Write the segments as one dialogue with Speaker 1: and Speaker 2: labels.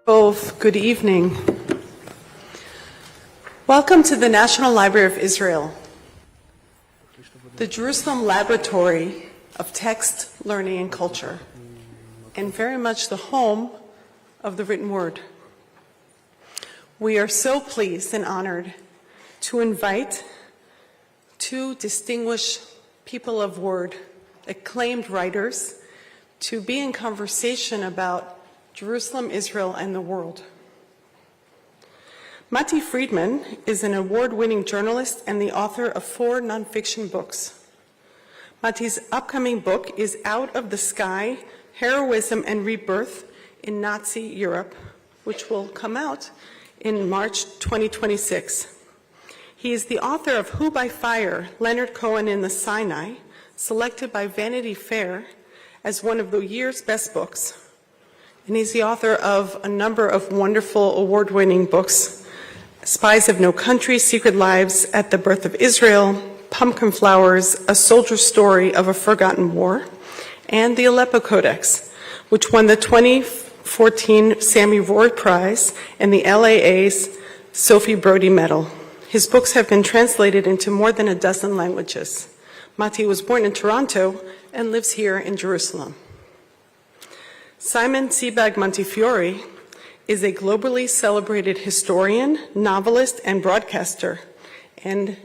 Speaker 1: Both, good evening. Welcome to the National Library of Israel, the Jerusalem Laboratory of Text, Learning, and Culture, and very much the home of the written word. We are so pleased and honored to invite two distinguished people of word, acclaimed writers, to be in conversation about Jerusalem, Israel, and the world. Matti Friedman is an award-winning journalist and the author of 4 nonfiction books. Matti's upcoming book is Out of the Sky, Heroism and Rebirth in Nazi Europe, which will come out in March 2026. He is the author of Who by Fire, Leonard Cohen in the Sinai, selected by Vanity Fair as one of the year's best books. And he's the author of a number of wonderful award-winning books: Spies of No Country, Secret Lives at the Birth of Israel, Pumpkin Flowers, A Soldier's Story of a Forgotten War, and the Aleppo Codex, which won the 2014 Sammy Rohr Prize and the LAA's Sophie Brody Medal. His books have been translated into more than a dozen languages. Matti was born in Toronto and lives here in Jerusalem. Simon Sebag Montefiore is a globally celebrated historian, novelist, and broadcaster, and,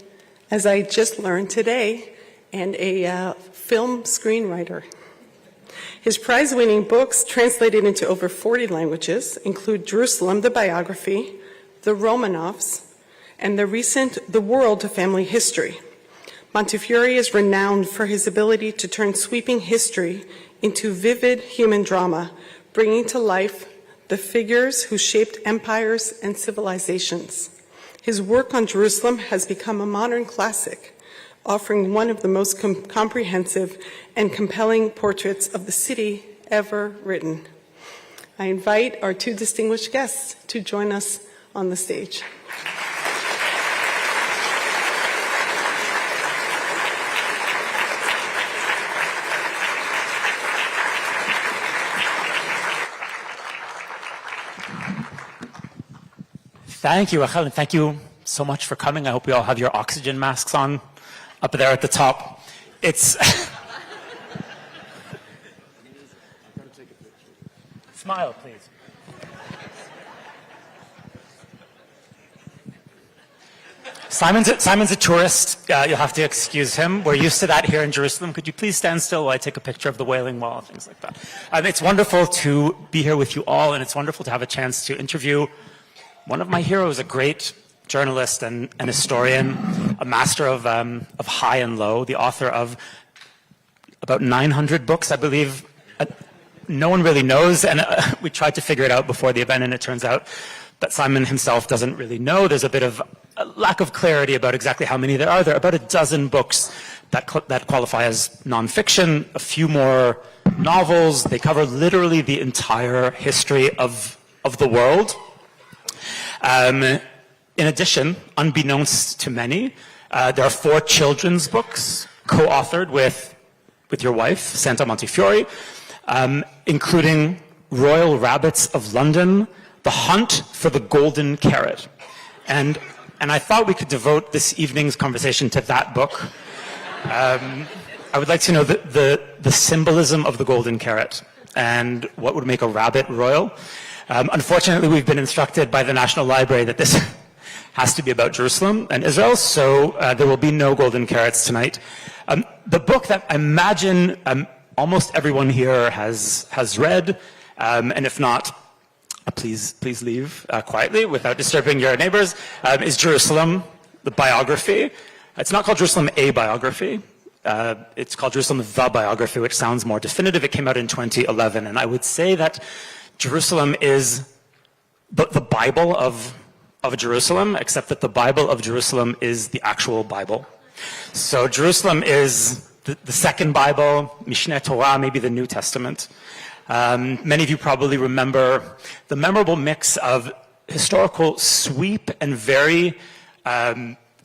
Speaker 1: as I just learned today, and a film screenwriter. His prize-winning books, translated into over 40 languages, include Jerusalem, the Biography, The Romanovs, and the recent The World, A Family History. Montefiore is renowned for his ability to turn sweeping history into vivid human drama, bringing to life the figures who shaped empires and civilizations. His work on Jerusalem has become a modern classic, offering one of the most comprehensive and compelling portraits of the city ever written. I invite our two distinguished guests to join us on the stage.
Speaker 2: Thank you, Rachel, and thank you so much for coming. I hope you all have your oxygen masks on up there at the top. It's Smile, please. Simon's a tourist. You'll have to excuse him. We're used to that here in Jerusalem. Could you please stand still while I take a picture of the Wailing Wall, things like that. It's wonderful to be here with you all, and it's wonderful to have a chance to interview one of my heroes, a great journalist and historian, a master of high and low, the author of about 900 books, I believe. No one really knows, and we tried to figure it out before the event, and it turns out that Simon himself doesn't really know. There's a bit of a lack of clarity about exactly how many there are. There are about a dozen books that qualify as nonfiction, a few more novels. They cover literally the entire history of the world. In addition, unbeknownst to many, there are 4 children's books co-authored with your wife, Santa Montefiore, including Royal Rabbits of London, The Hunt for the Golden Carrot. And I thought we could devote this evening's conversation to that book. I would like to know the symbolism of the golden carrot and what would make a rabbit royal. Unfortunately, we've been instructed by the National Library that this has to be about Jerusalem and Israel, so there will be no golden carrots tonight. The book that I imagine almost everyone here has read, and if not, please leave quietly without disturbing your neighbors, is Jerusalem, the Biography. It's not called Jerusalem, a Biography. It's called Jerusalem, the Biography, which sounds more definitive. It came out in 2011, and I would say that Jerusalem is the Bible of Jerusalem, except that the Bible of Jerusalem is the actual Bible. So Jerusalem is the second Bible, Mishneh Torah, maybe the New Testament. Many of you probably remember the memorable mix of historical sweep and very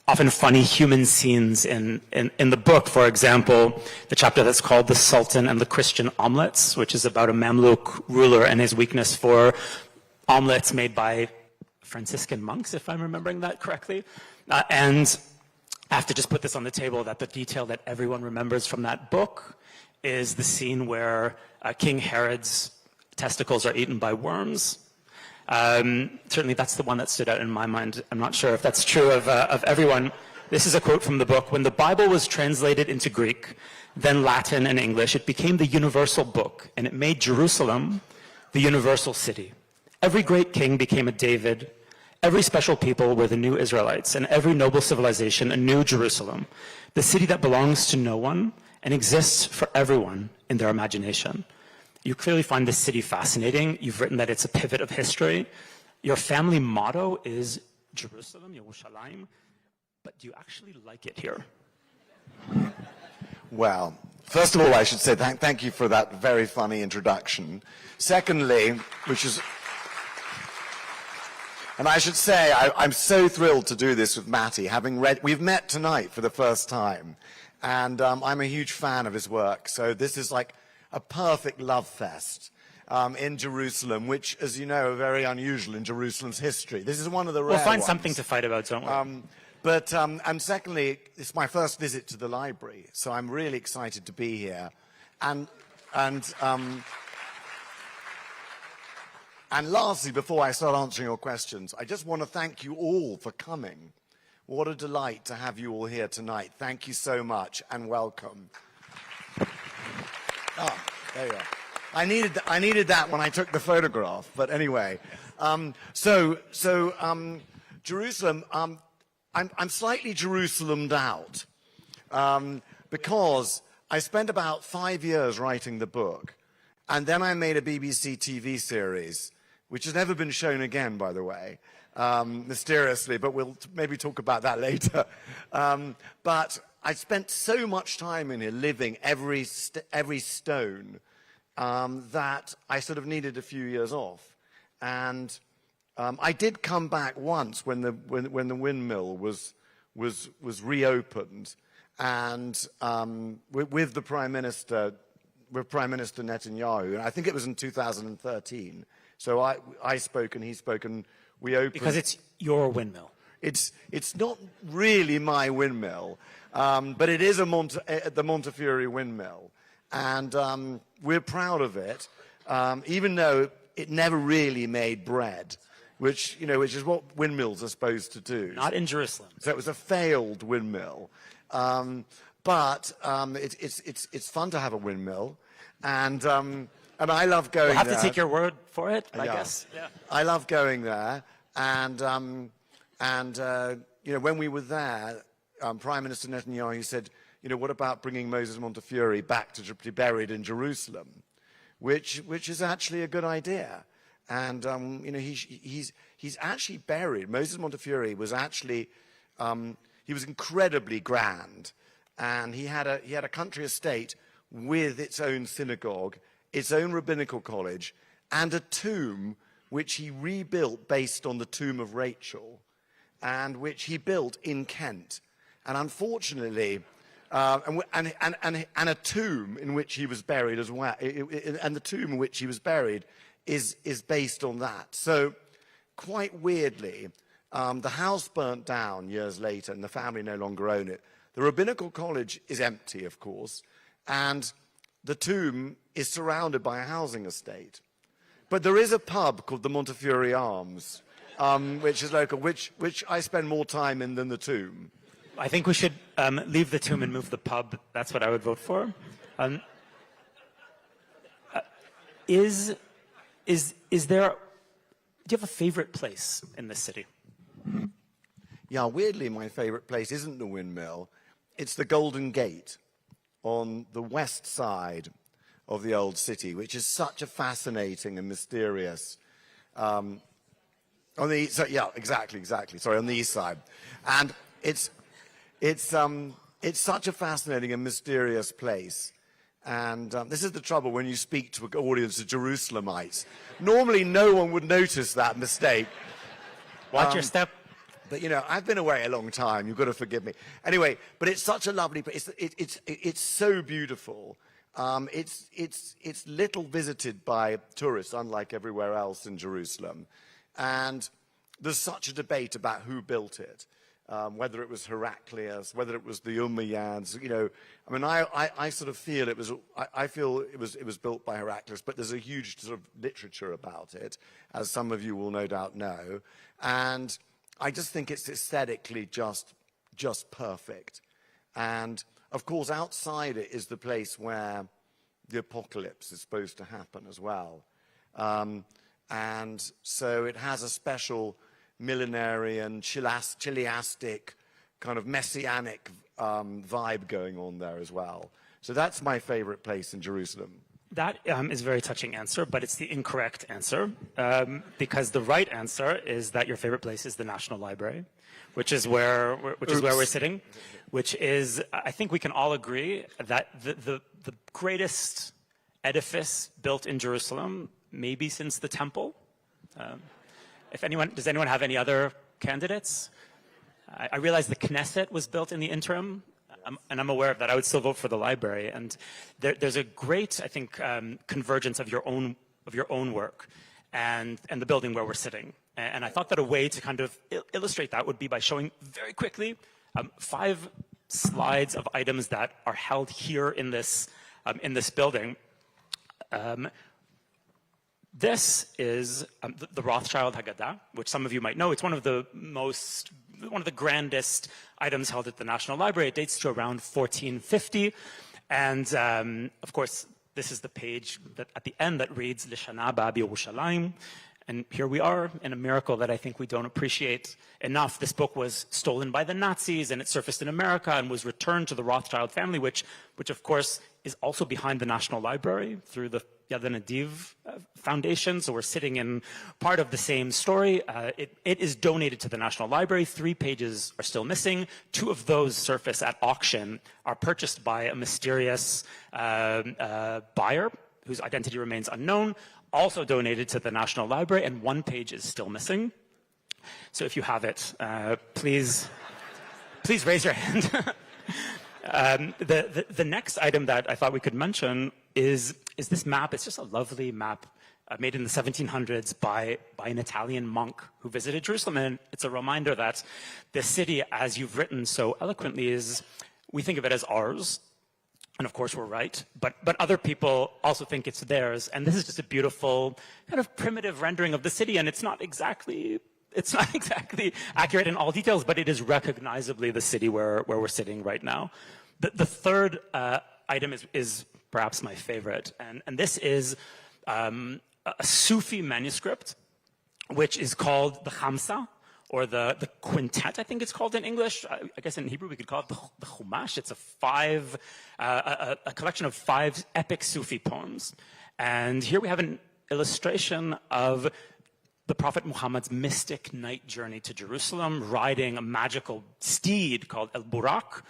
Speaker 2: often funny human scenes in the book. For example, the chapter that's called The Sultan and the Christian Omelets, which is about a Mamluk ruler and his weakness for omelets made by Franciscan monks, if I'm remembering that correctly. And I have to just put this on the table that the detail that everyone remembers from that book is the scene where King Herod's testicles are eaten by worms. Certainly that's the one that stood out in my mind. I'm not sure if that's true of everyone. This is a quote from the book. When the Bible was translated into Greek, then Latin and English, it became the universal book, and it made Jerusalem the universal city. Every great king became a David. Every special people were the new Israelites, and every noble civilization a new Jerusalem, the city that belongs to no one and exists for everyone in their imagination. You clearly find this city fascinating. You've written that it's a pivot of history. Your family motto is Jerusalem, Yerushalayim, but do you actually like it here?
Speaker 3: Well, first of all, I should say thank you for that very funny introduction. Secondly, and I should say, I'm so thrilled to do this with Matti, we've met tonight for the first time, and I'm a huge fan of his work, so this is like a perfect love fest in Jerusalem, which, as you know, are very unusual in Jerusalem's history. This is one of the rare
Speaker 2: We'll find
Speaker 3: ones.
Speaker 2: something to fight about, don't we?
Speaker 3: And secondly, it's my first visit to the library, so I'm really excited to be here. And lastly, before I start answering your questions, I just want to thank you all for coming. What a delight to have you all here tonight. Thank you so much, and welcome. Oh, there you are. I needed that when I took the photograph, but anyway. Jerusalem, I'm slightly Jerusalem'd out because I spent about 5 years writing the book, and then I made a BBC TV series, which has never been shown again, by the way, mysteriously, but we'll maybe talk about that later. But I spent so much time in here living every stone that I sort of needed a few years off. And I did come back once when the windmill was reopened, and with Prime Minister Netanyahu, and I think it was in 2013. So I spoke and he spoke, and we opened.
Speaker 2: Because it's your windmill.
Speaker 3: It's not really my windmill, but it is the Montefiore windmill, and we're proud of it, even though it never really made bread, which is what windmills are supposed to do.
Speaker 2: Not in Jerusalem.
Speaker 3: So it was a failed windmill, but it's fun to have a windmill, and I love going there.
Speaker 2: We'll have to take your word for it, I guess.
Speaker 3: Yeah. I love going there, and when we were there, Prime Minister Netanyahu said, what about bringing Moses Montefiore back to be buried in Jerusalem, which is actually a good idea. And he's actually buried. Moses Montefiore was actually he was incredibly grand, and he had a country estate with its own synagogue, its own rabbinical college, and a tomb which he rebuilt based on the tomb of Rachel, and which he built in Kent. And unfortunately, and a tomb in which he was buried as well, and the tomb in which he was buried is based on that. So, quite weirdly, the house burnt down years later, and the family no longer own it. The rabbinical college is empty, of course, and the tomb is surrounded by a housing estate. But there is a pub called the Montefiore Arms, which is local, which I spend more time in than the tomb.
Speaker 2: I think we should leave the tomb and move the pub. That's what I would vote for. Is there? Do you have a favorite place in this city?
Speaker 3: Yeah, weirdly, my favorite place isn't the windmill. It's the Golden Gate on the west side of the old city, which is such a fascinating and mysterious. On the east, yeah, exactly. Sorry, on the east side, and it's such a fascinating and mysterious place. And this is the trouble when you speak to an audience of Jerusalemites. Normally, no one would notice that mistake.
Speaker 2: Watch your step.
Speaker 3: But I've been away a long time. You've got to forgive me. Anyway, but it's such a lovely place. It's so beautiful. It's little visited by tourists, unlike everywhere else in Jerusalem. And there's such a debate about who built it, whether it was Heraclius, whether it was the Umayyads. You know, I mean, I sort of feel it was. I feel it was built by Heraclius, but there's a huge sort of literature about it, as some of you will no doubt know. And I just think it's aesthetically just perfect. And of course, outside it is the place where the apocalypse is supposed to happen as well. And so it has a special millenarian, chiliastic, kind of messianic vibe going on there as well. So that's my favorite place in Jerusalem.
Speaker 2: That is a very touching answer, but it's the incorrect answer, because the right answer is that your favorite place is the National Library, which is where we're sitting, which is, I think we can all agree that the greatest edifice built in Jerusalem, maybe since the Temple. Does anyone have any other candidates? I realize the Knesset was built in the interim, and I'm aware of that. I would still vote for the library. And there's a great, I think, convergence of your own work and the building where we're sitting. And I thought that a way to kind of illustrate that would be by showing very quickly 5 slides of items that are held here in this building. This is the Rothschild Haggadah, which some of you might know. It's one of the grandest items held at the National Library. It dates to around 1450. And of course, this is the page that at the end that reads Lishana Ba B'Yerushalayim. And here we are in a miracle that I think we don't appreciate enough. This book was stolen by the Nazis, and it surfaced in America and was returned to the Rothschild family, which of course is also behind the National Library through the Yad Nadiv Foundation. So we're sitting in part of the same story. It is donated to the National Library. 3 pages are still missing. 2 of those surface at auction, are purchased by a mysterious buyer whose identity remains unknown, also donated to the National Library, and 1 page is still missing. So if you have it, please raise your hand. The next item that I thought we could mention is this map. It's just a lovely map made in the 1700s by an Italian monk who visited Jerusalem. And it's a reminder that the city, as you've written so eloquently, we think of it as ours. And of course we're right, but other people also think it's theirs. And this is just a beautiful kind of primitive rendering of the city, and it's not exactly accurate in all details, but it is recognizably the city where we're sitting right now. The third item is perhaps my favorite, and this is a Sufi manuscript, which is called the Khamsa, or the quintet, I think it's called in English. I guess in Hebrew we could call it the Chumash. It's a collection of 5 epic Sufi poems. And here we have an illustration of the Prophet Muhammad's mystic night journey to Jerusalem, riding a magical steed called El Burak.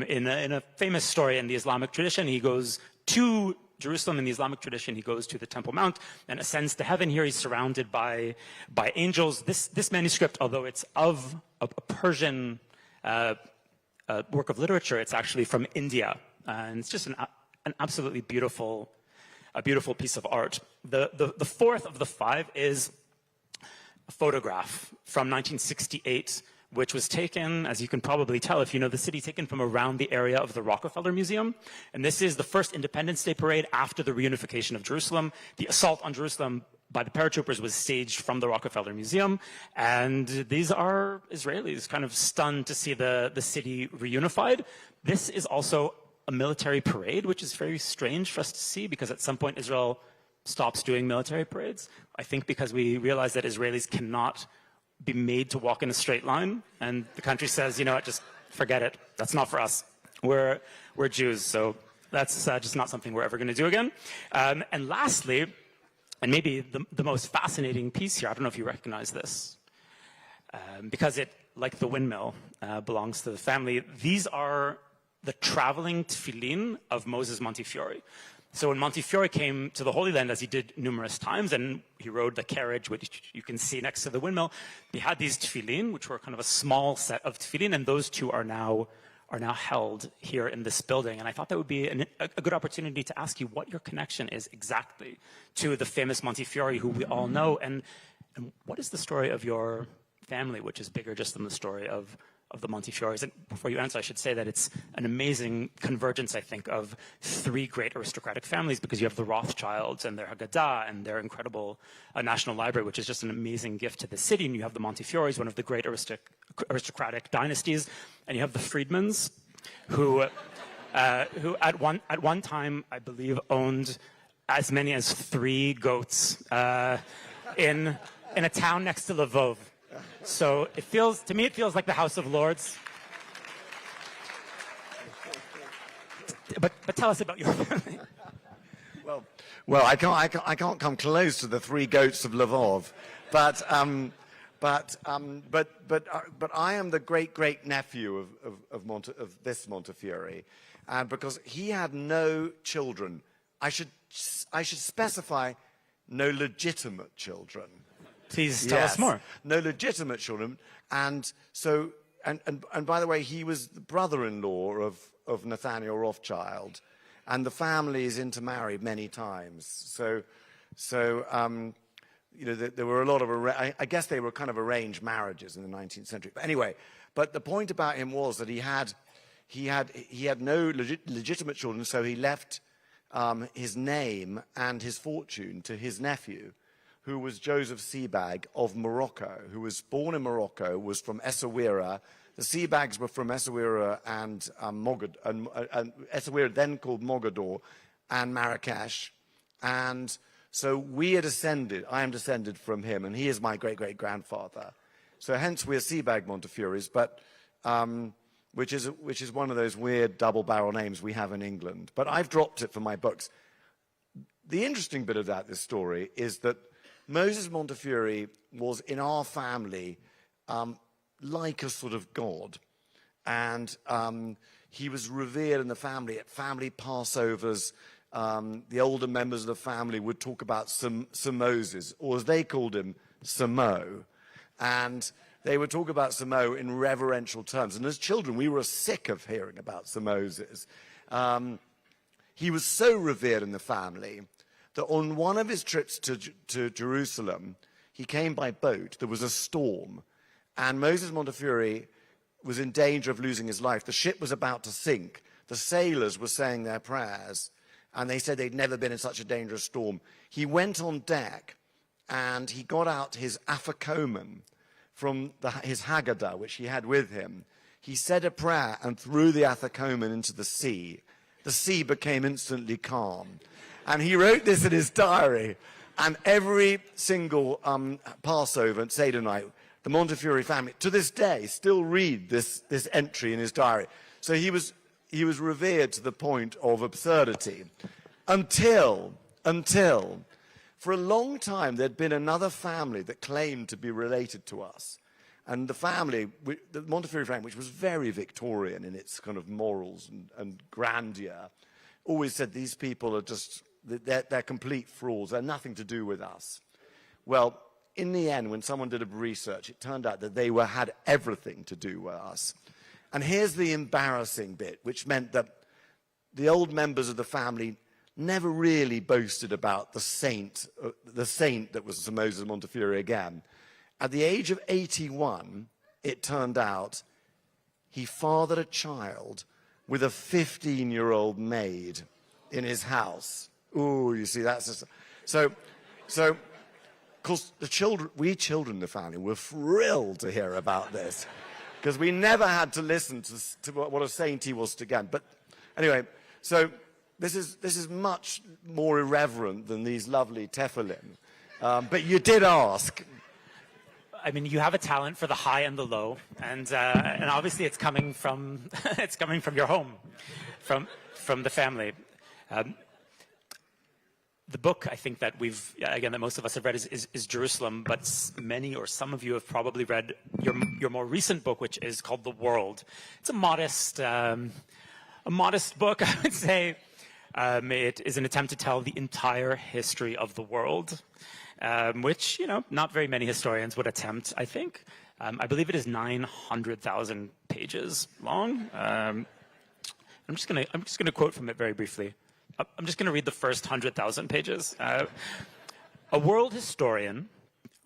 Speaker 2: In a famous story in the Islamic tradition, he goes to Jerusalem. In the Islamic tradition, he goes to the Temple Mount and ascends to heaven. Here he's surrounded by angels. This manuscript, although it's of a Persian work of literature, it's actually from India. And it's just an absolutely beautiful piece of art. The fourth of the 5 is a photograph from 1968, which was taken, as you can probably tell if you know the city, taken from around the area of the Rockefeller Museum. And this is the first Independence Day parade after the reunification of Jerusalem. The assault on Jerusalem by the paratroopers was staged from the Rockefeller Museum. And these are Israelis kind of stunned to see the city reunified. This is also a military parade, which is very strange for us to see, because at some point Israel stops doing military parades. I think because we realize that Israelis cannot be made to walk in a straight line, and the country says, you know what, just forget it. That's not for us. We're Jews, so that's just not something we're ever going to do again. And lastly, and maybe the most fascinating piece here, I don't know if you recognize this, because it, like the windmill, belongs to the family. These are the traveling tefillin of Moses Montefiore. So when Montefiore came to the Holy Land, as he did numerous times, and he rode the carriage, which you can see next to the windmill, he had these tefillin, which were kind of a small set of tefillin, and those 2 are now are now held here in this building. And I thought that would be a good opportunity to ask you what your connection is exactly to the famous Montefiore, who we all know, and what is the story of your family, which is bigger just than the story of the Montefiores. And before you answer, I should say that it's an amazing convergence, I think, of three great aristocratic families, because you have the Rothschilds and their Haggadah and their incredible National Library, which is just an amazing gift to the city. And you have the Montefiores, one of the great aristocratic dynasties. And you have the Friedmans, who at one time, I believe, owned as many as 3 goats in a town next to Lvov. So to me, it feels like the House of Lords. But tell us about your family.
Speaker 3: Well, I can't come close to the 3 goats of Lvov, but I am the great nephew of this Montefiore, and because he had no children, I should specify no legitimate children.
Speaker 2: Please tell us more.
Speaker 3: No legitimate children, and so and by the way, he was the brother-in-law of Nathaniel Rothschild, and the family is intermarried many times. So you know, there were a lot of I guess they were kind of arranged marriages in the 19th century. But anyway, but the point about him was that he had no legitimate children, so he left his name and his fortune to his nephew, who was Joseph Sebag of Morocco, who was born in Morocco, was from Essaouira. The Sebags were from Essaouira and Essaouira, then called Mogador, and Marrakesh. And so I am descended from him, and he is my great-great-grandfather. So hence we're Sebag Montefiores, but which is one of those weird double-barrel names we have in England. But I've dropped it for my books. The interesting bit about this story is that Moses Montefiore was, in our family, like a sort of god. And he was revered in the family at family Passovers. The older members of the family would talk about Sir Moses, or as they called him, Sir Mo. And they would talk about Sir Mo in reverential terms. And as children, we were sick of hearing about Sir Moses. He was so revered in the family that on one of his trips to Jerusalem, he came by boat. There was a storm, and Moses Montefiore was in danger of losing his life. The ship was about to sink. The sailors were saying their prayers, and they said they'd never been in such a dangerous storm. He went on deck, and he got out his afikomen from his Haggadah, which he had with him. He said a prayer and threw the afikomen into the sea. The sea became instantly calm. And he wrote this in his diary. And every single Passover and Seder night, the Montefiore family, to this day, still read this entry in his diary. So he was revered to the point of absurdity. Until, for a long time, there'd been another family that claimed to be related to us. And the family, the Montefiore family, which was very Victorian in its kind of morals and grandeur, always said these people are just... They're complete frauds. They're nothing to do with us. Well, in the end, when someone did a research, it turned out that they had everything to do with us. And here's the embarrassing bit, which meant that the old members of the family never really boasted about the saint that was Sir Moses Montefiore again. At the age of 81, it turned out he fathered a child with a 15-year-old maid in his house. Ooh, you see, that's just... So, of course, we children in the family were thrilled to hear about this, because we never had to listen to what a saint he was again. But anyway, so this is much more irreverent than these lovely tefillin. But you did ask.
Speaker 2: I mean, you have a talent for the high and the low, and obviously it's coming from your home, from the family. The book, I think, that that most of us have read is Jerusalem, but many or some of you have probably read your more recent book, which is called The World. It's a modest book, I would say. It is an attempt to tell the entire history of the world, which, not very many historians would attempt, I think. I believe it is 900,000 pages long. I'm just gonna quote from it very briefly. I'm just gonna read the first 100,000 pages. A world historian,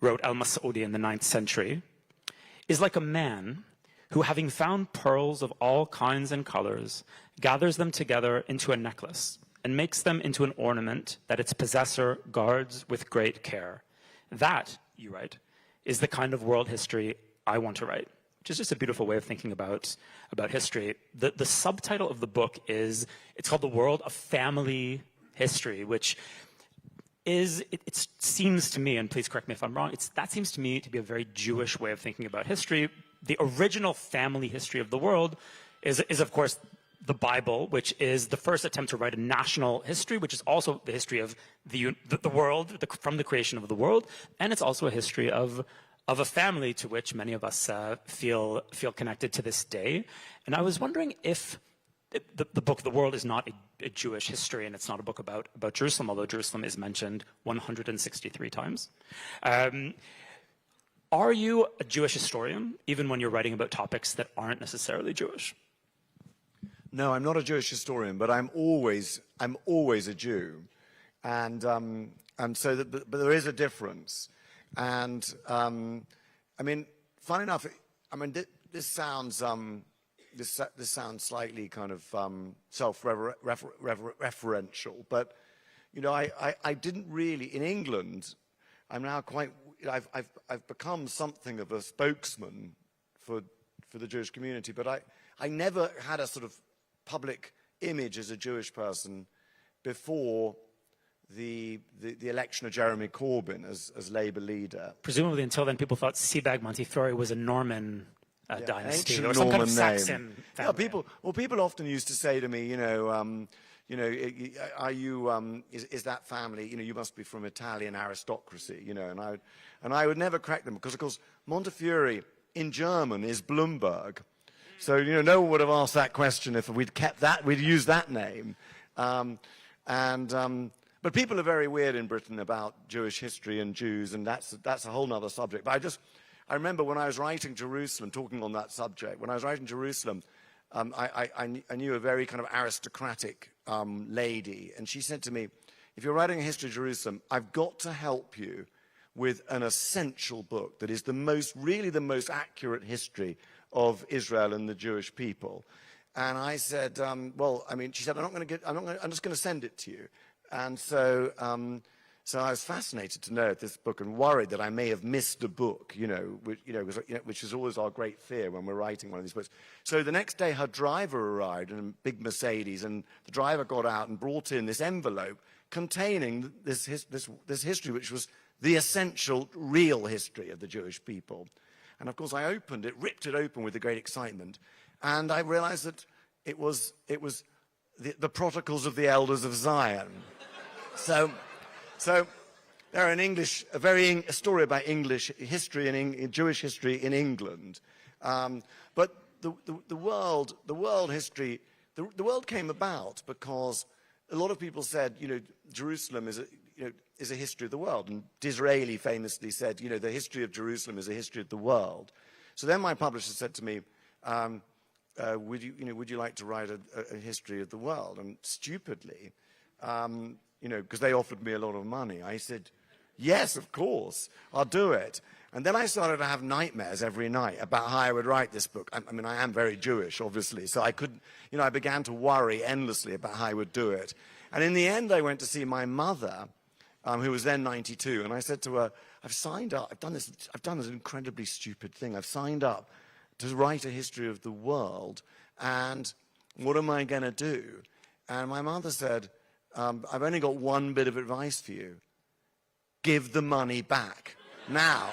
Speaker 2: wrote al-Mas'udi in the 9th century, is like a man who, having found pearls of all kinds and colors, gathers them together into a necklace and makes them into an ornament that its possessor guards with great care. That, you write, is the kind of world history I want to write, which is just a beautiful way of thinking about history. The subtitle of the book is, it's called The World of Family History, which is, it seems to me, and please correct me if I'm wrong, that seems to me to be a very Jewish way of thinking about history. The original family history of the world is of course, the Bible, which is the first attempt to write a national history, which is also the history of the world, from the creation of the world, and it's also a history of a family to which many of us feel connected to this day. And I was wondering if the book, The World, is not a Jewish history, and it's not a book about Jerusalem, although Jerusalem is mentioned 163 times. Are you a Jewish historian, even when you're writing about topics that aren't necessarily Jewish?
Speaker 3: No, I'm not a Jewish historian, but I'm always a Jew, and so but there is a difference. And I mean, funny enough, I mean this sounds slightly kind of self-referential, but you know, I didn't really in England. I'm now quite. I've become something of a spokesman for the Jewish community, but I never had a sort of public image as a Jewish person before the election of Jeremy Corbyn as Labour leader.
Speaker 2: Presumably until then people thought Sebag Montefiore was a Norman dynasty or
Speaker 3: Ancient
Speaker 2: some
Speaker 3: Norman
Speaker 2: kind of Saxon
Speaker 3: name.
Speaker 2: family.
Speaker 3: Yeah, people often used to say to me, are you, is that family, you must be from Italian aristocracy, and I would never correct them because, of course, Montefiore in German is Bloomberg. So, no one would have asked that question if we'd kept that, we'd used that name. But people are very weird in Britain about Jewish history and Jews, and that's a whole other subject. But I remember when I was writing Jerusalem, talking on that subject, when I was writing Jerusalem, I knew a very kind of aristocratic lady, and she said to me, if you're writing a history of Jerusalem, I've got to help you with an essential book that is really the most accurate history of Israel and the Jewish people. And I said, well, I mean, she said, I'm just going to send it to you. And so I was fascinated to know this book and worried that I may have missed a book, which is always our great fear when we're writing one of these books. So the next day, her driver arrived in a big Mercedes, and the driver got out and brought in this envelope containing this history, which was the essential, real history of the Jewish people. And of course, I opened it, ripped it open with a great excitement, and I realized that it was the protocols of the elders of Zion. So there are a story about English history and Jewish history in England, but the world history, the world came about because a lot of people said, Jerusalem is a history of the world, and Disraeli famously said, the history of Jerusalem is a history of the world. So then my publisher said to me, would you like to write a history of the world? And stupidly, because they offered me a lot of money, I said, yes, of course, I'll do it. And then I started to have nightmares every night about how I would write this book. I mean, I am very Jewish, obviously, so I began to worry endlessly about how I would do it. And in the end, I went to see my mother, who was then 92, and I said to her, I've signed up, I've done this incredibly stupid thing. I've signed up to write a history of the world, and what am I going to do? And my mother said, I've only got one bit of advice for you. Give the money back now.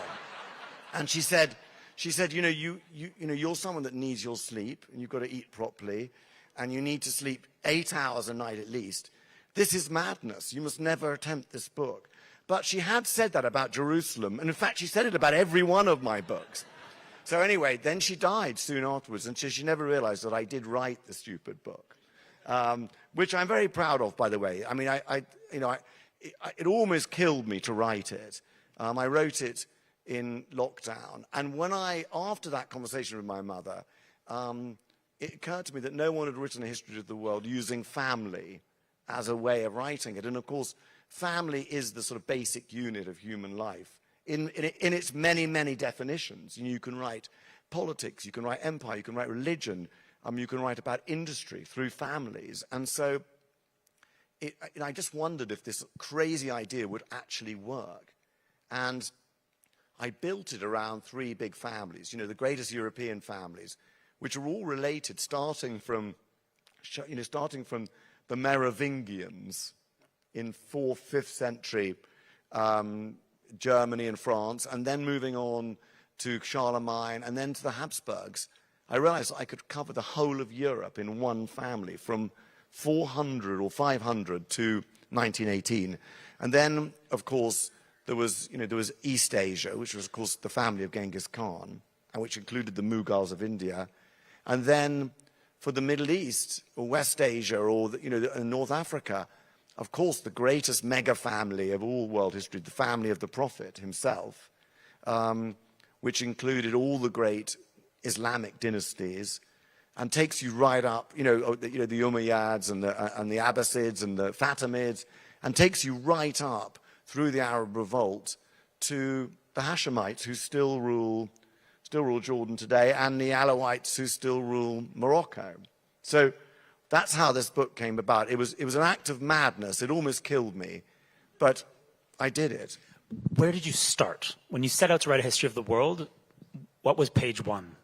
Speaker 3: And she said, you're someone that needs your sleep, and you've got to eat properly, and you need to sleep 8 hours a night at least. This is madness. You must never attempt this book. But she had said that about Jerusalem, and in fact, she said it about every one of my books. So anyway, then she died soon afterwards, and she never realized that I did write the stupid book, which I'm very proud of, by the way. I mean, it almost killed me to write it. I wrote it in lockdown. And after that conversation with my mother, it occurred to me that no one had written a history of the world using family as a way of writing it. And of course, family is the sort of basic unit of human life in its many, many definitions. You can write politics, you can write empire, you can write religion, you can write about industry through families. And so I just wondered if this crazy idea would actually work. And I built it around three big families, the greatest European families, which are all related, starting from the Merovingians in 4th, 5th century Germany and France, and then moving on to Charlemagne, and then to the Habsburgs. I realized I could cover the whole of Europe in one family, from 400 or 500 to 1918. And then, of course, there was East Asia, which was, of course, the family of Genghis Khan, and which included the Mughals of India. And then for the Middle East, or West Asia, or North Africa, of course, the greatest mega family of all world history, the family of the Prophet himself, which included all the great Islamic dynasties, and takes you right up, the Umayyads and the Abbasids and the Fatimids, and takes you right up through the Arab Revolt to the Hashemites, who still rule Jordan today, and the Alawites, who still rule Morocco. So that's how this book came about. It was an act of madness. It almost killed me, but I did it.
Speaker 2: Where did you start? When you set out to write a history of the world, what was page one?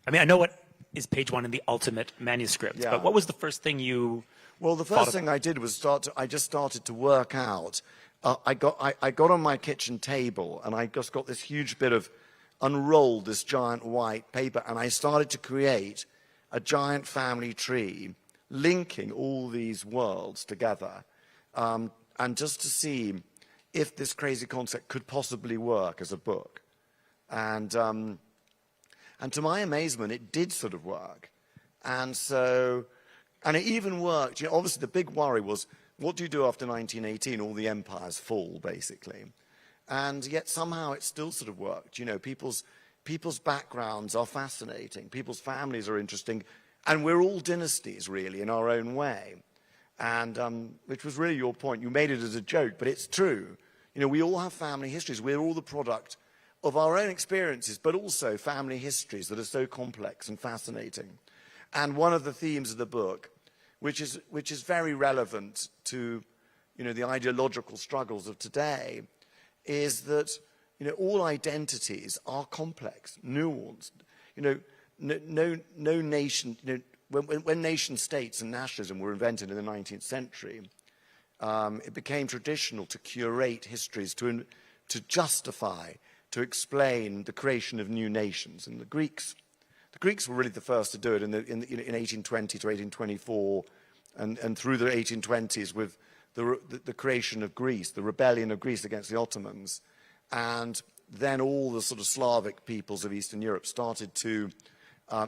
Speaker 2: I mean, I know what is page one in the ultimate manuscript, but what was the first thing you...
Speaker 3: Well, the first thing I did was I just started to work out. I got on my kitchen table, and I just got this huge bit of unrolled this giant white paper, and I started to create a giant family tree linking all these worlds together, and just to see if this crazy concept could possibly work as a book. And to my amazement, it did sort of work. And it even worked. Obviously, the big worry was, what do you do after 1918? All the empires fall, basically. And yet somehow it still sort of worked. People's backgrounds are fascinating. People's families are interesting. And we're all dynasties, really, in our own way. And which was really your point. You made it as a joke, but it's true. We all have family histories. We're all the product of our own experiences, but also family histories that are so complex and fascinating. And one of the themes of the book, which is very relevant to the ideological struggles of today, is that all identities are complex, nuanced. No nation. When nation states and nationalism were invented in the 19th century, it became traditional to curate histories, to justify, to explain the creation of new nations. And the Greeks were really the first to do it in 1820 to 1824, and through the 1820s with the creation of Greece, the rebellion of Greece against the Ottomans. And then all the sort of Slavic peoples of Eastern Europe started to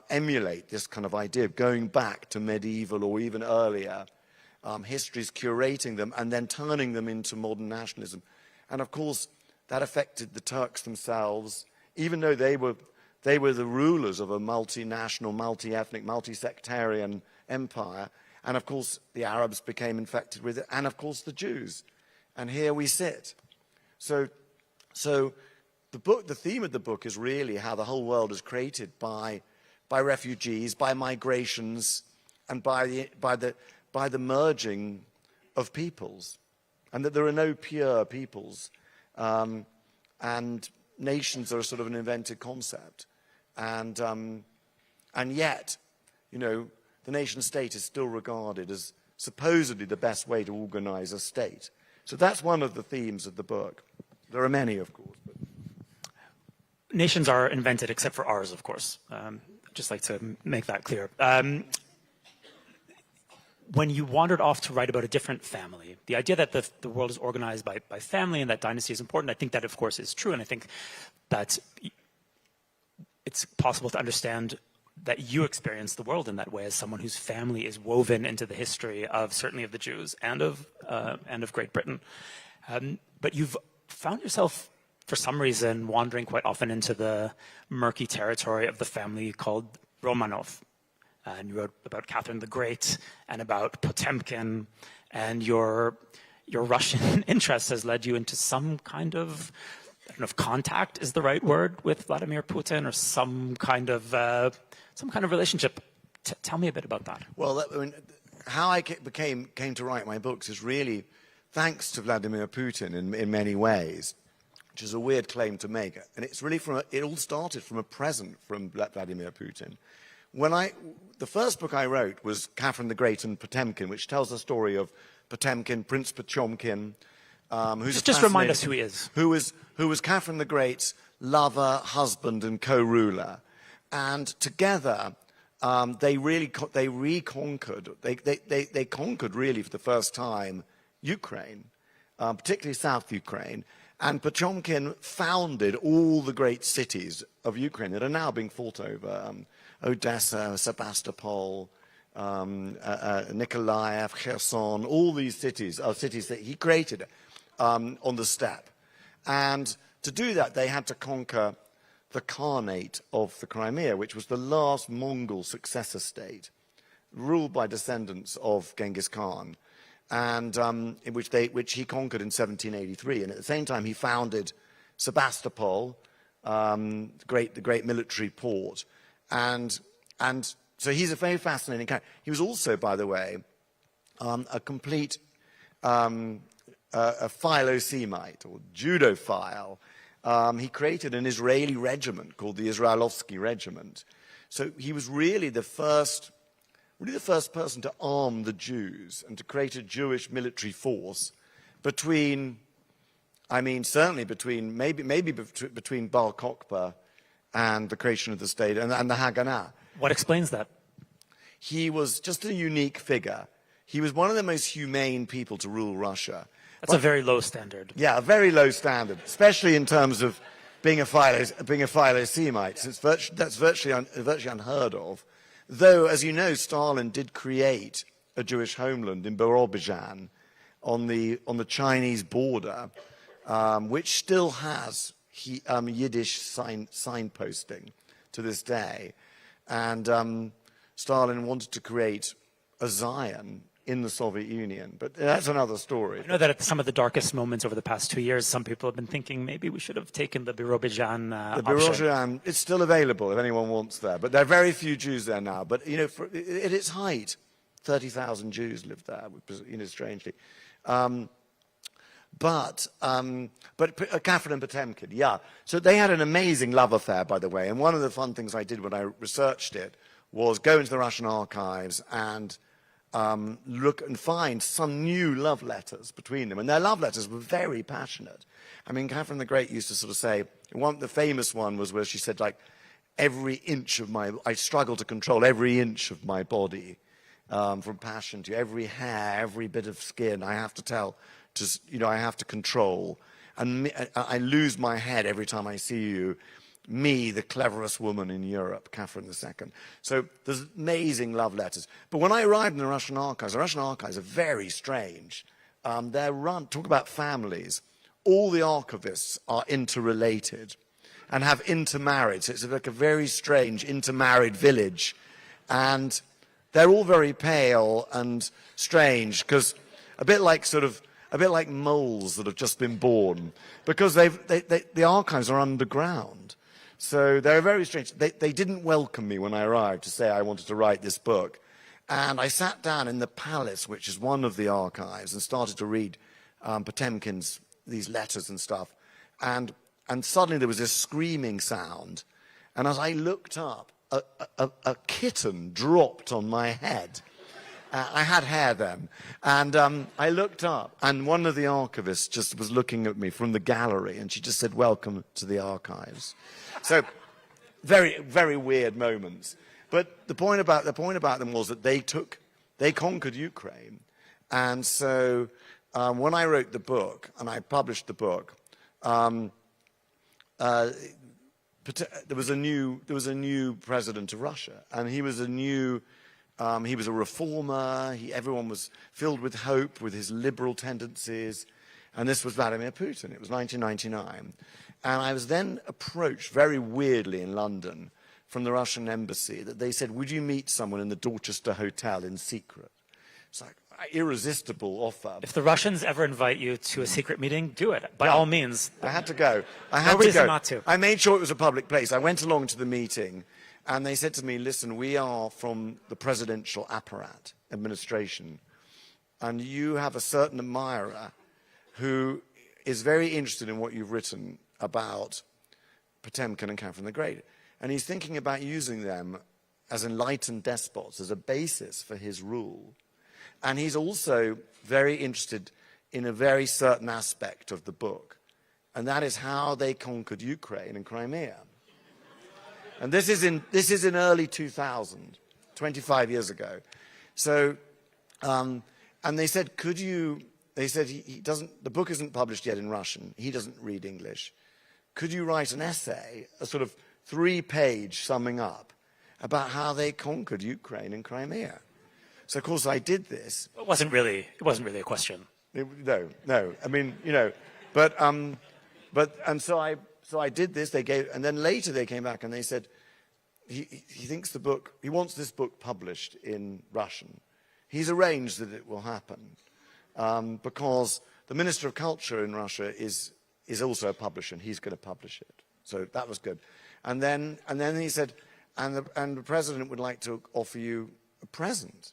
Speaker 3: emulate this kind of idea of going back to medieval or even earlier histories, curating them, and then turning them into modern nationalism. And of course, that affected the Turks themselves, even though they were the rulers of a multinational, multi-ethnic, multi-sectarian empire. And of course, the Arabs became infected with it, and of course, the Jews. And here we sit. So the theme of the book is really how the whole world is created by refugees, by migrations, and by the merging of peoples, and that there are no pure peoples, and nations are a sort of an invented concept, and yet, the nation state is still regarded as supposedly the best way to organize a state. So that's one of the themes of the book. There are many, of course. But...
Speaker 2: Nations are invented, except for ours, of course. I'd just like to make that clear. When you wandered off to write about a different family, the idea that the world is organized by family and that dynasty is important, I think that, of course, is true. And I think that it's possible to understand that you experience the world in that way as someone whose family is woven into the history of, certainly of the Jews and of Great Britain. But you've found yourself for some reason, wandering quite often into the murky territory of the family called Romanov. And you wrote about Catherine the Great and about Potemkin, and your Russian interest has led you into some kind of, I don't know if contact is the right word, with Vladimir Putin, or some kind of relationship. Tell me a bit about that.
Speaker 3: Well, I mean, how I came to write my books is really thanks to Vladimir Putin in many ways, which is a weird claim to make. And it's really it all started from a present from Vladimir Putin. The first book I wrote was Catherine the Great and Potemkin, which tells the story of Potemkin, Prince Potemkin, who's
Speaker 2: just remind us who he is.
Speaker 3: Who was Catherine the Great's lover, husband, and co-ruler, and together they conquered really for the first time Ukraine, particularly South Ukraine. And Potemkin founded all the great cities of Ukraine that are now being fought over. Odessa, Sebastopol, Nikolaev, Kherson, all these cities are cities that he created on the steppe. And to do that, they had to conquer the Khanate of the Crimea, which was the last Mongol successor state, ruled by descendants of Genghis Khan, and which he conquered in 1783. And at the same time, he founded Sebastopol, the great military port, and so he's a very fascinating character. He was also, by the way, a complete a philo-Semite or judophile. He created an Israeli regiment called the Israelovsky Regiment. So he was really the first person to arm the Jews and to create a Jewish military force between Bar Kokhba and the creation of the state and the Haganah.
Speaker 2: What explains that?
Speaker 3: He was just a unique figure. He was one of the most humane people to rule Russia.
Speaker 2: That's a very low standard.
Speaker 3: Yeah, a very low standard, especially in terms of being a philo-Semite. That's virtually unheard of. Though, as you know, Stalin did create a Jewish homeland in Birobidzhan on the Chinese border, which still has Yiddish signposting to this day. And Stalin wanted to create a Zion in the Soviet Union, but that's another story.
Speaker 2: I know that at some of the darkest moments over the past 2 years, some people have been thinking maybe we should have taken the Birobidzhan option.
Speaker 3: The Birobidzhan, it's still available if anyone wants there, but there are very few Jews there now. But, you know, at its height, 30,000 Jews lived there, you know, strangely. But Catherine and Potemkin, yeah. So they had an amazing love affair, by the way, and one of the fun things I did when I researched it was go into the Russian archives and look and find some new love letters between them. And their love letters were very passionate. I mean, Catherine the Great used to sort of say, the famous one was where she said, like, I struggle to control every inch of my body, from passion to every hair, every bit of skin, I have to I have to control. And I lose my head every time I see you. Me, the cleverest woman in Europe, Catherine II. So there's amazing love letters. But when I arrived in the Russian archives are very strange. They're run, talk about families. All the archivists are interrelated and have intermarried. So it's like a very strange intermarried village. And they're all very pale and strange, because a bit like moles that have just been born, because the archives are underground. So they're very strange. They didn't welcome me when I arrived to say I wanted to write this book. And I sat down in the palace, which is one of the archives, and started to read Potemkin's, these letters and stuff. And suddenly there was this screaming sound. And as I looked up, a kitten dropped on my head. I had hair then. And I looked up, and one of the archivists just was looking at me from the gallery, and she just said, "Welcome to the archives." So, very, very weird moments. But the point about them was that they conquered Ukraine. And so when I wrote the book, and I published the book, there was a new president of Russia, and he was a reformer. Everyone was filled with hope with his liberal tendencies. And this was Vladimir Putin. It was 1999. And I was then approached very weirdly in London from the Russian embassy that they said, would you meet someone in the Dorchester Hotel in secret? It's like an irresistible offer.
Speaker 2: If the Russians ever invite you to a secret meeting, do it. By all means.
Speaker 3: I had to go.
Speaker 2: No reason not to.
Speaker 3: I made sure it was a public place. I went along to the meeting, and they said to me, listen, we are from the presidential administration, and you have a certain admirer who is very interested in what you've written about Potemkin and Catherine the Great. And he's thinking about using them as enlightened despots, as a basis for his rule. And he's also very interested in a very certain aspect of the book, and that is how they conquered Ukraine and Crimea. And this is in early 2000, 25 years ago. So, and they said, they said the book isn't published yet in Russian. He doesn't read English. Could you write an essay, a sort of 3-page summing up about how they conquered Ukraine and Crimea? So of course I did this.
Speaker 2: It wasn't really a question.
Speaker 3: No. I mean, so I did this. And then later they came back and they said he thinks he wants this book published in Russian. He's arranged that it will happen because the Minister of Culture in Russia is also a publisher, and he's going to publish it. So that was good. And then he said, and the president would like to offer you a present.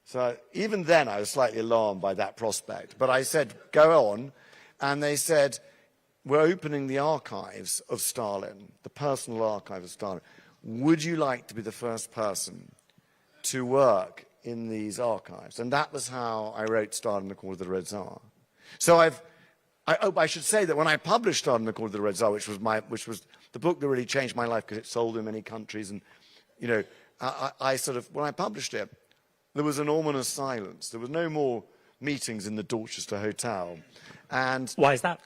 Speaker 3: So even then I was slightly alarmed by that prospect. But I said, go on. And they said, we're opening the archives of Stalin, the personal archive of Stalin. Would you like to be the first person to work in these archives? And that was how I wrote Stalin and the Court of the Red Tsar. So I should say that when I published Stalin and the Court of the Red Tsar, which was the book that really changed my life because it sold in many countries, and when I published it, there was an ominous silence. There was no more meetings in the Dorchester Hotel. And
Speaker 2: why is that?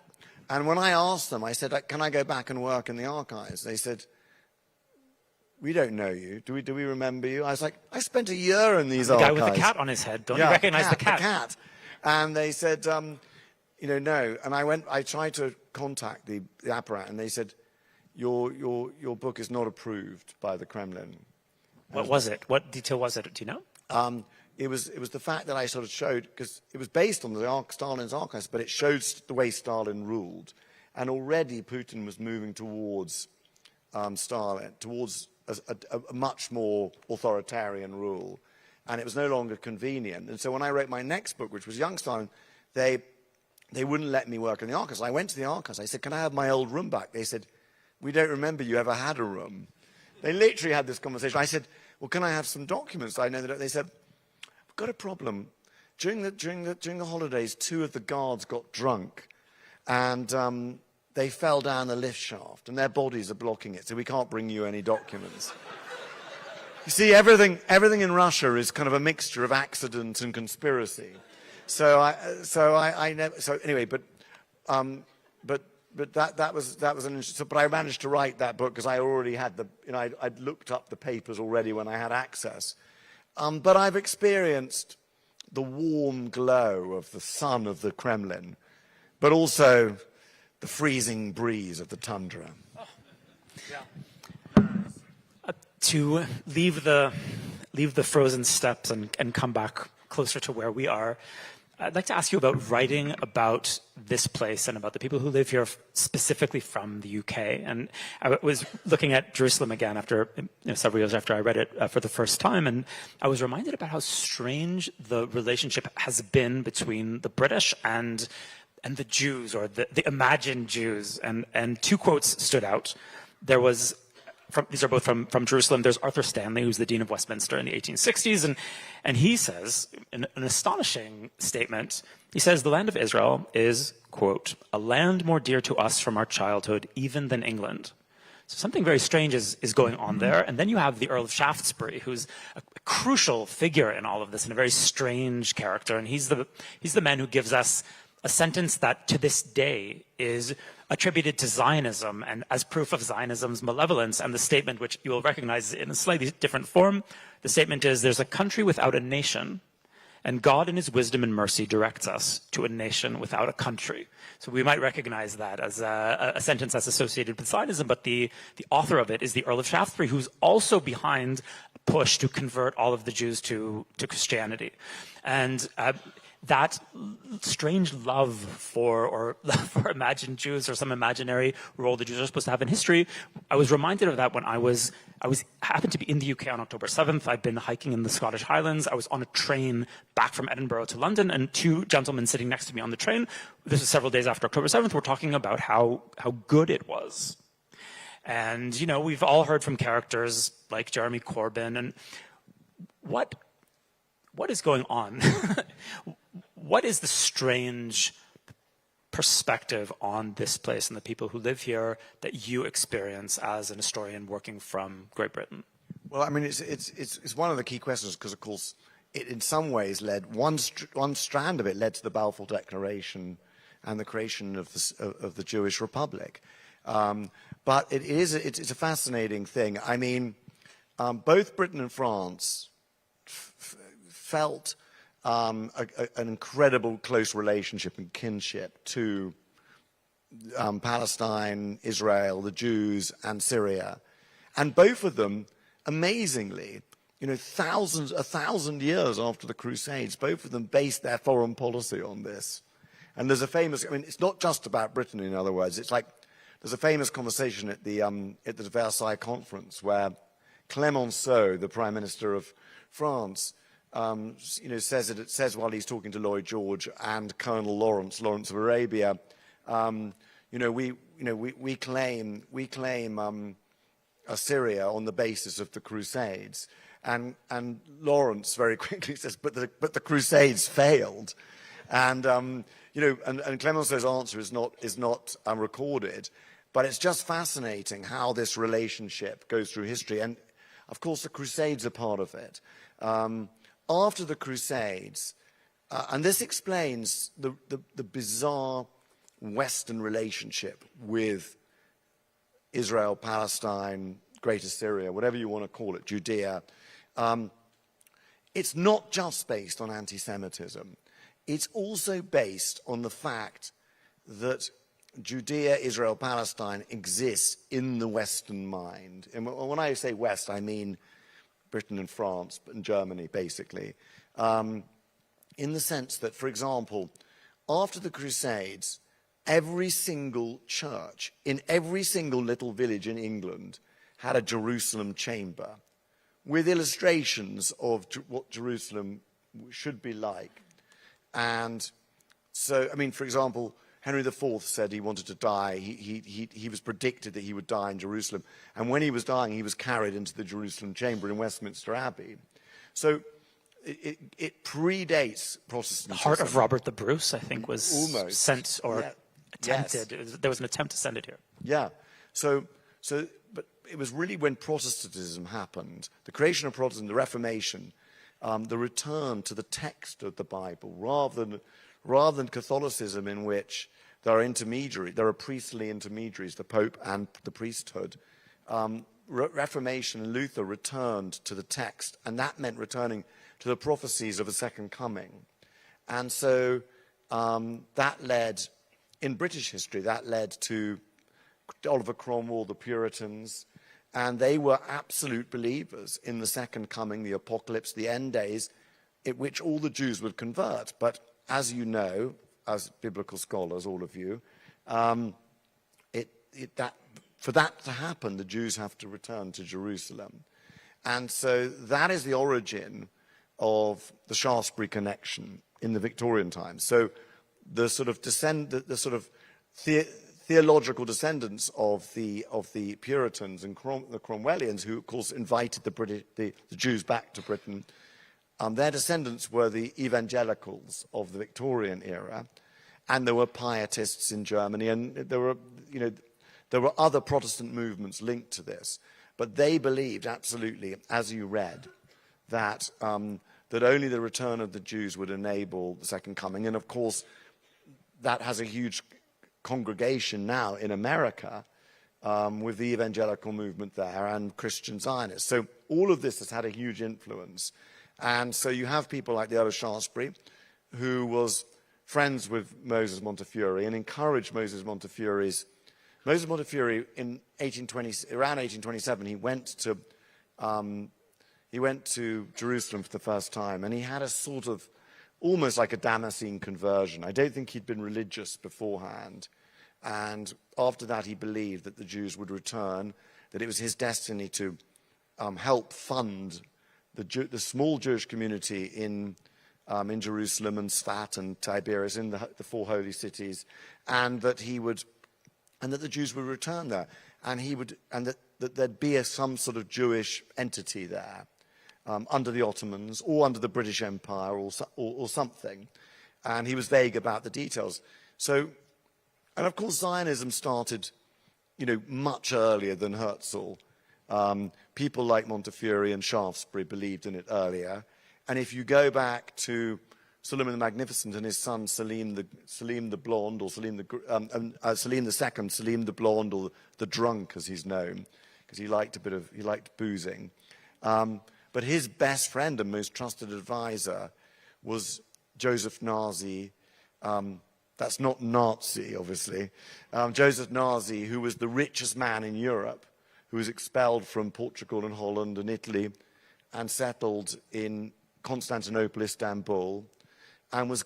Speaker 3: And when I asked them, I said, can I go back and work in the archives? They said, we don't know you. Do we remember you? I was like, I spent a year in these archives.
Speaker 2: The guy with the cat on his head. Don't you recognize the cat?
Speaker 3: The cat. And they said, no. And I tried to contact the apparatus, and they said, your book is not approved by the Kremlin.
Speaker 2: What was it? What detail was it? Do you know?
Speaker 3: It was the fact that I sort of showed, because it was based on Stalin's archives, but it showed the way Stalin ruled. And already Putin was moving towards Stalin, towards a much more authoritarian rule. And it was no longer convenient. And so when I wrote my next book, which was Young Stalin, they wouldn't let me work in the archives. I went to the archives. I said, can I have my old room back? They said, we don't remember you ever had a room. They literally had this conversation. I said, well, can I have some documents? I know that. They said, we've got a problem. During the holidays, 2 of the guards got drunk, and they fell down the lift shaft, and their bodies are blocking it, so we can't bring you any documents. You see, everything in Russia is kind of a mixture of accident and conspiracy. But that was an interesting. But I managed to write that book because I already had I'd looked up the papers already when I had access. But I've experienced the warm glow of the sun of the Kremlin, but also the freezing breeze of the tundra.
Speaker 2: Oh. Yeah. To leave the frozen steppes and come back closer to where we are, I'd like to ask you about writing about this place and about the people who live here, specifically from the UK. And I was looking at Jerusalem again after several years after I read it for the first time, and I was reminded about how strange the relationship has been between the British and the Jews, or the imagined Jews. And 2 quotes stood out. There was, these are both from Jerusalem. There's Arthur Stanley, who's the Dean of Westminster in the 1860s, and he says, in an astonishing statement, he says, the land of Israel is, quote, a land more dear to us from our childhood even than England. So something very strange is going on there. And then you have the Earl of Shaftesbury, who's a crucial figure in all of this, and a very strange character. And he's the man who gives us a sentence that to this day is attributed to Zionism and as proof of Zionism's malevolence. And the statement, which you will recognize in a slightly different form, the statement is, there's a country without a nation, And God in his wisdom and mercy directs us to a nation without a country. So we might recognize that as a sentence that's associated with Zionism, but the author of it is the Earl of Shaftesbury, who's also behind a push to convert all of the Jews to Christianity. And that strange love for imagined Jews, or some imaginary role the Jews are supposed to have in history, I was reminded of that when I happened to be in the UK on October 7th. I'd been hiking in the Scottish Highlands. I was on a train back from Edinburgh to London, and two gentlemen sitting next to me on the train, this was several days after October 7th, were talking about how good it was. And, you know, we've all heard from characters like Jeremy Corbyn, and what is going on? What is the strange perspective on this place and the people who live here that you experience as an historian working from Great Britain?
Speaker 3: Well, I mean, it's one of the key questions because, of course, it in some ways led, one strand of it led to the Balfour Declaration and the creation of the Jewish Republic. But it's a fascinating thing. I mean, both Britain and France felt an incredible close relationship and kinship to Palestine, Israel, the Jews, and Syria. And both of them, amazingly, you know, 1,000 years after the Crusades, both of them based their foreign policy on this. And there's a famous, I mean, it's not just about Britain, in other words. It's like, there's a famous conversation at the Versailles Conference where Clemenceau, the Prime Minister of France, you know, says while he's talking to Lloyd George and Colonel Lawrence of Arabia, you know, we claim Assyria on the basis of the Crusades, and Lawrence very quickly says, but the Crusades failed, and you know, and Clemenceau's answer is not recorded, but it's just fascinating how this relationship goes through history, and of course the Crusades are part of it. After the Crusades, and this explains the bizarre Western relationship with Israel, Palestine, Greater Syria, whatever you want to call it, Judea. It's not just based on anti-Semitism. It's also based on the fact that Judea, Israel, Palestine exists in the Western mind. And when I say West, I mean Britain and France and Germany, basically, in the sense that, for example, after the Crusades, every single church in every single little village in England had a Jerusalem chamber with illustrations of what Jerusalem should be like. And so, I mean, for example, Henry IV said he wanted to die. He was predicted that he would die in Jerusalem. And when he was dying, he was carried into the Jerusalem chamber in Westminster Abbey. So it predates Protestantism.
Speaker 2: The heart of Robert the Bruce, I think, was
Speaker 3: almost
Speaker 2: sent or attempted.
Speaker 3: Yes.
Speaker 2: There was an attempt to send it here.
Speaker 3: Yeah. But it was really when Protestantism happened, the creation of Protestantism, the Reformation, the return to the text of the Bible, rather than Catholicism, in which there are priestly intermediaries, the Pope and the priesthood. Reformation and Luther returned to the text, and that meant returning to the prophecies of a second coming. And so that led, in British history, that led to Oliver Cromwell, the Puritans, and they were absolute believers in the second coming, the apocalypse, the end days, in which all the Jews would convert. But as you know, as biblical scholars, all of you, for that to happen, the Jews have to return to Jerusalem. And so that is the origin of the Shaftesbury connection in the Victorian times. So the sort of theological descendants of the Puritans and the Cromwellians, who of course invited the Jews back to Britain, their descendants were the evangelicals of the Victorian era, and there were pietists in Germany, and there were other Protestant movements linked to this. But they believed absolutely, as you read, that only the return of the Jews would enable the second coming. And of course, that has a huge congregation now in America with the evangelical movement there and Christian Zionists. So all of this has had a huge influence. And so you have people like the Earl of Shaftesbury, who was friends with Moses Montefiore and encouraged Moses Montefiore in around 1827, he went to Jerusalem for the first time, and he had a sort of almost like a Damascene conversion. I don't think he'd been religious beforehand. And after that, he believed that the Jews would return, that it was his destiny to help fund the small Jewish community in Jerusalem and Sfat and Tiberias, in the four holy cities, and that the Jews would return there, and that there'd be some sort of Jewish entity there under the Ottomans or under the British Empire or something, and he was vague about the details. So, and of course, Zionism started, much earlier than Herzl. People like Montefiore and Shaftesbury believed in it earlier. And if you go back to Suleiman the Magnificent and his son Selim the Blonde, or Selim II, Selim the Blonde, or the Drunk, as he's known, because he liked boozing. But his best friend and most trusted advisor was Joseph Nazi. That's not Nazi, obviously. Joseph Nazi, who was the richest man in Europe, who was expelled from Portugal and Holland and Italy and settled in Constantinople, Istanbul, and was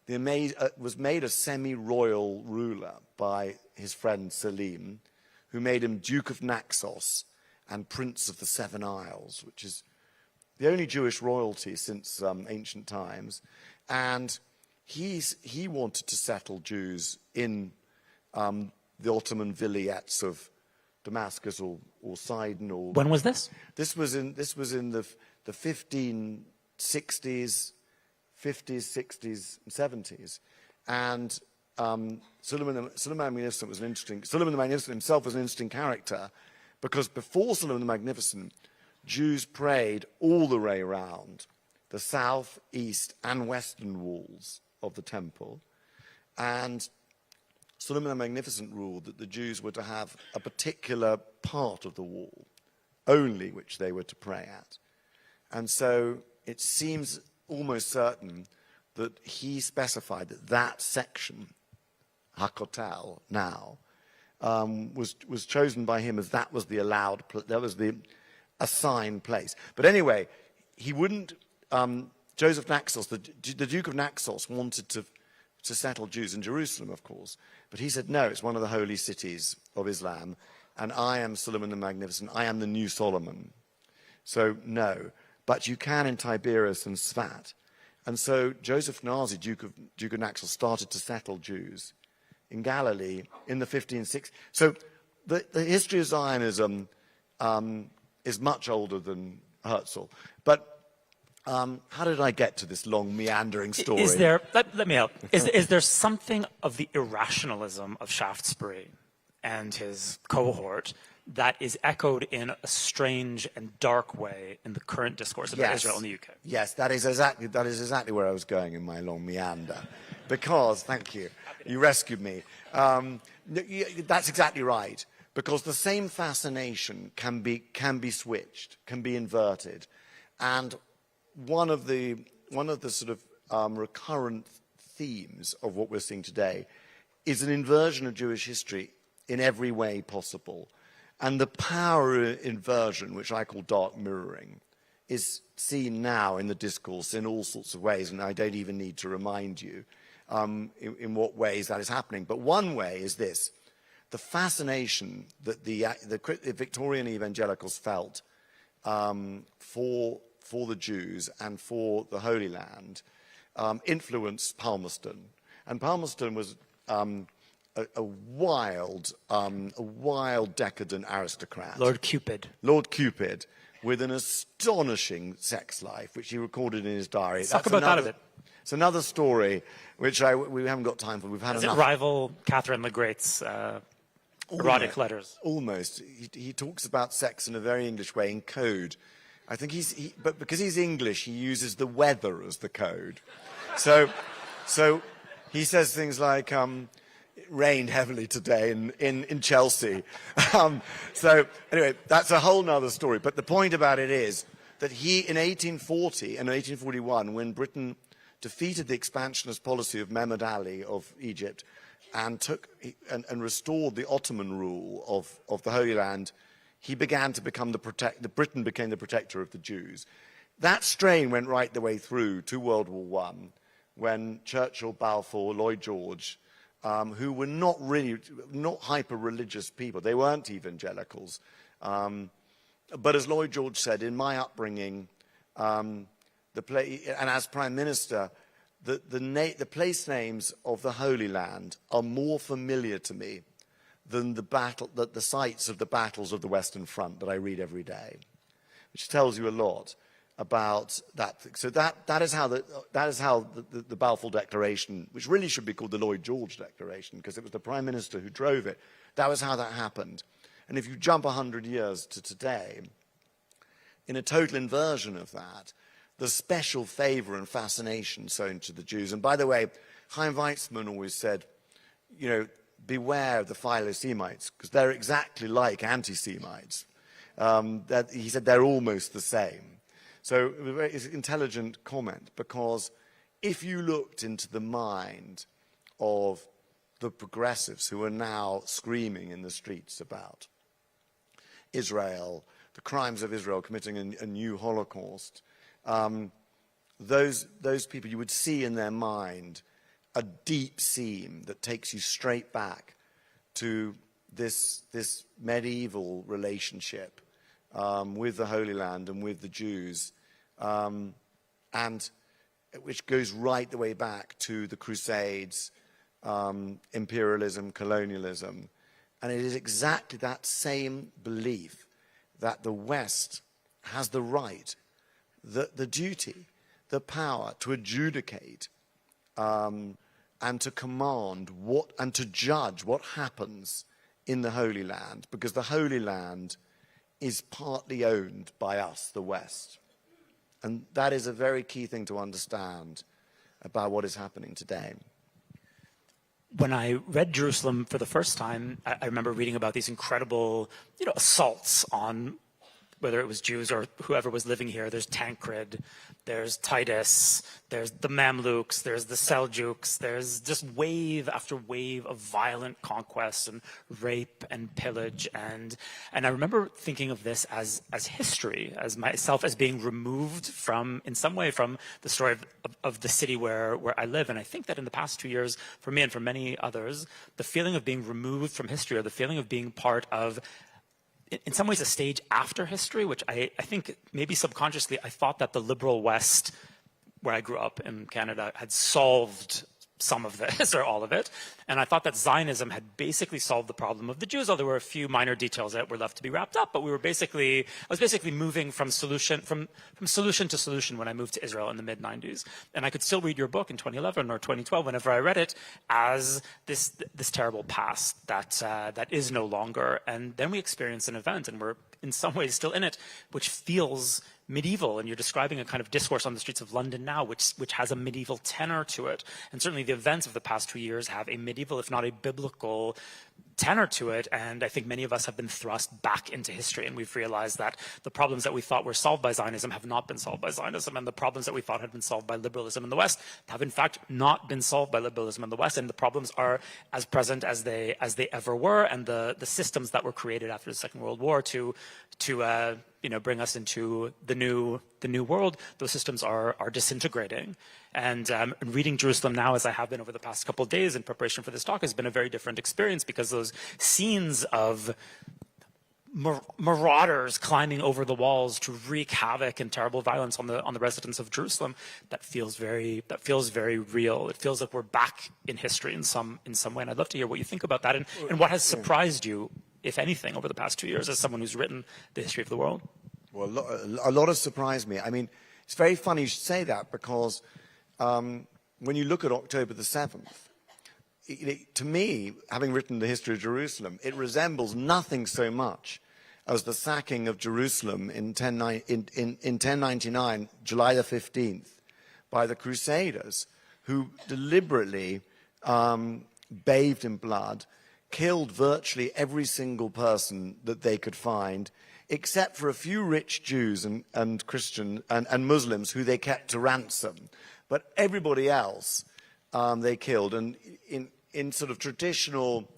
Speaker 3: made a semi-royal ruler by his friend Selim, who made him Duke of Naxos and Prince of the Seven Isles, which is the only Jewish royalty since ancient times. And he wanted to settle Jews in the Ottoman vilayets of Damascus or Sidon. Or
Speaker 2: When was this?
Speaker 3: This was in the 1560s, 60s, and 70s. And Suleiman the Magnificent himself was an interesting character, because before Suleiman the Magnificent, Jews prayed all the way around the south, east, and western walls of the temple. And Suleiman the Magnificent ruled that the Jews were to have a particular part of the wall only which they were to pray at. And so it seems almost certain that he specified that section, Hakotel now, was chosen by him as that was the assigned place. But anyway, he wouldn't. Joseph Naxos, the Duke of Naxos, wanted to settle Jews in Jerusalem, of course, but he said no. It's one of the holy cities of Islam, and I am Suleiman the Magnificent. I am the new Solomon. So no, but you can in Tiberias and Sfat. And so Joseph Nazi, Duke of Naxos, started to settle Jews in Galilee in the 1560s. So the history of Zionism is much older than Herzl. But how did I get to this long, meandering story?
Speaker 2: Is there, let me help. Is there something of the irrationalism of Shaftesbury and his cohort that is echoed in a strange and dark way in the current discourse about Israel in the UK?
Speaker 3: Yes, that is exactly where I was going in my long meander. Because, thank you, you rescued me. That's exactly right. Because the same fascination can be switched, can be inverted, and one of the sort of recurrent themes of what we're seeing today is an inversion of Jewish history in every way possible. And the power inversion, which I call dark mirroring, is seen now in the discourse in all sorts of ways, and I don't even need to remind you in what ways that is happening. But one way is this: the fascination that the Victorian evangelicals felt for the Jews and for the Holy Land influenced Palmerston. And Palmerston was a wild, decadent aristocrat.
Speaker 2: Lord Cupid.
Speaker 3: Lord Cupid, with an astonishing sex life, which he recorded in his diary.
Speaker 2: Talk about that a bit.
Speaker 3: It's another story, which we haven't got time for. We've had enough.
Speaker 2: Does it rival Catherine the Great's erotic letters?
Speaker 3: Almost. He talks about sex in a very English way, in code. I think but because he's English, he uses the weather as the code. So he says things like, it rained heavily today in Chelsea. So anyway, that's a whole nother story. But the point about it is that he, in 1840 and 1841, when Britain defeated the expansionist policy of Mehmed Ali of Egypt and restored the Ottoman rule of the Holy Land, he began to become Britain became the protector of the Jews. That strain went right the way through to World War I, when Churchill, Balfour, Lloyd George, who were not hyper-religious people, they weren't evangelicals, but as Lloyd George said, in my upbringing, and as Prime Minister, the place names of the Holy Land are more familiar to me than the sites of the battles of the Western Front that I read every day, which tells you a lot about that. So that is how the Balfour Declaration, which really should be called the Lloyd George Declaration, because it was the Prime Minister who drove it. That was how that happened. And if you jump 100 years to today, in a total inversion of that, the special favor and fascination shown to the Jews. And by the way, Chaim Weizmann always said, you know, beware of the Philo-Semites, because they're exactly like anti-Semites. He said they're almost the same. So it's an intelligent comment, because if you looked into the mind of the progressives who are now screaming in the streets about Israel, the crimes of Israel, committing a new Holocaust, those people, you would see in their mind a deep seam that takes you straight back to this medieval relationship with the Holy Land and with the Jews, and which goes right the way back to the Crusades, imperialism, colonialism. And it is exactly that same belief that the West has the right, the duty, the power to adjudicate and to command and to judge what happens in the Holy Land, because the Holy Land is partly owned by us, the West. And that is a very key thing to understand about what is happening today.
Speaker 2: When I read Jerusalem for the first time, I remember reading about these incredible, assaults on whether it was Jews or whoever was living here. There's Tancred, there's Titus, there's the Mamluks, there's the Seljuks, there's just wave after wave of violent conquest and rape and pillage. And I remember thinking of this as history, as myself as being removed from, in some way, from the story of the city where I live. And I think that in the past 2 years, for me and for many others, the feeling of being removed from history, or the feeling of being part of, in some ways, a stage after history, which I think maybe subconsciously I thought that the liberal West, where I grew up in Canada, had solved some of this or all of it. And I thought that Zionism had basically solved the problem of the Jews, although there were a few minor details that were left to be wrapped up. But I was basically moving from solution to solution when I moved to Israel in the mid-90s. And I could still read your book in 2011 or 2012 whenever I read it as this terrible past that is no longer. And then we experience an event, and we're in some ways still in it, which feels medieval, and you're describing a kind of discourse on the streets of London now, which has a medieval tenor to it. And certainly the events of the past 2 years have a medieval, if not a biblical, tenor to it. And I think many of us have been thrust back into history, and we've realized that the problems that we thought were solved by Zionism have not been solved by Zionism, and the problems that we thought had been solved by liberalism in the West have in fact not been solved by liberalism in the West, and the problems are as present as they ever were. And the systems that were created after the Second World War to bring us into the new world, those systems are disintegrating. And reading Jerusalem now, as I have been over the past couple of days in preparation for this talk, has been a very different experience, because those scenes of marauders climbing over the walls to wreak havoc and terrible violence on the residents of Jerusalem, that feels very real. It feels like we're back in history in some way. And I'd love to hear what you think about that, and what has surprised you, if anything, over the past 2 years as someone who's written the history of the world.
Speaker 3: Well, a lot has surprised me. I mean, it's very funny you should say that, because when you look at October the 7th, to me, having written the history of Jerusalem, it resembles nothing so much as the sacking of Jerusalem in 1099, July the 15th, by the Crusaders, who deliberately bathed in blood, killed virtually every single person that they could find, except for a few rich Jews and Christian and Muslims who they kept to ransom. But everybody else they killed. And in sort of traditional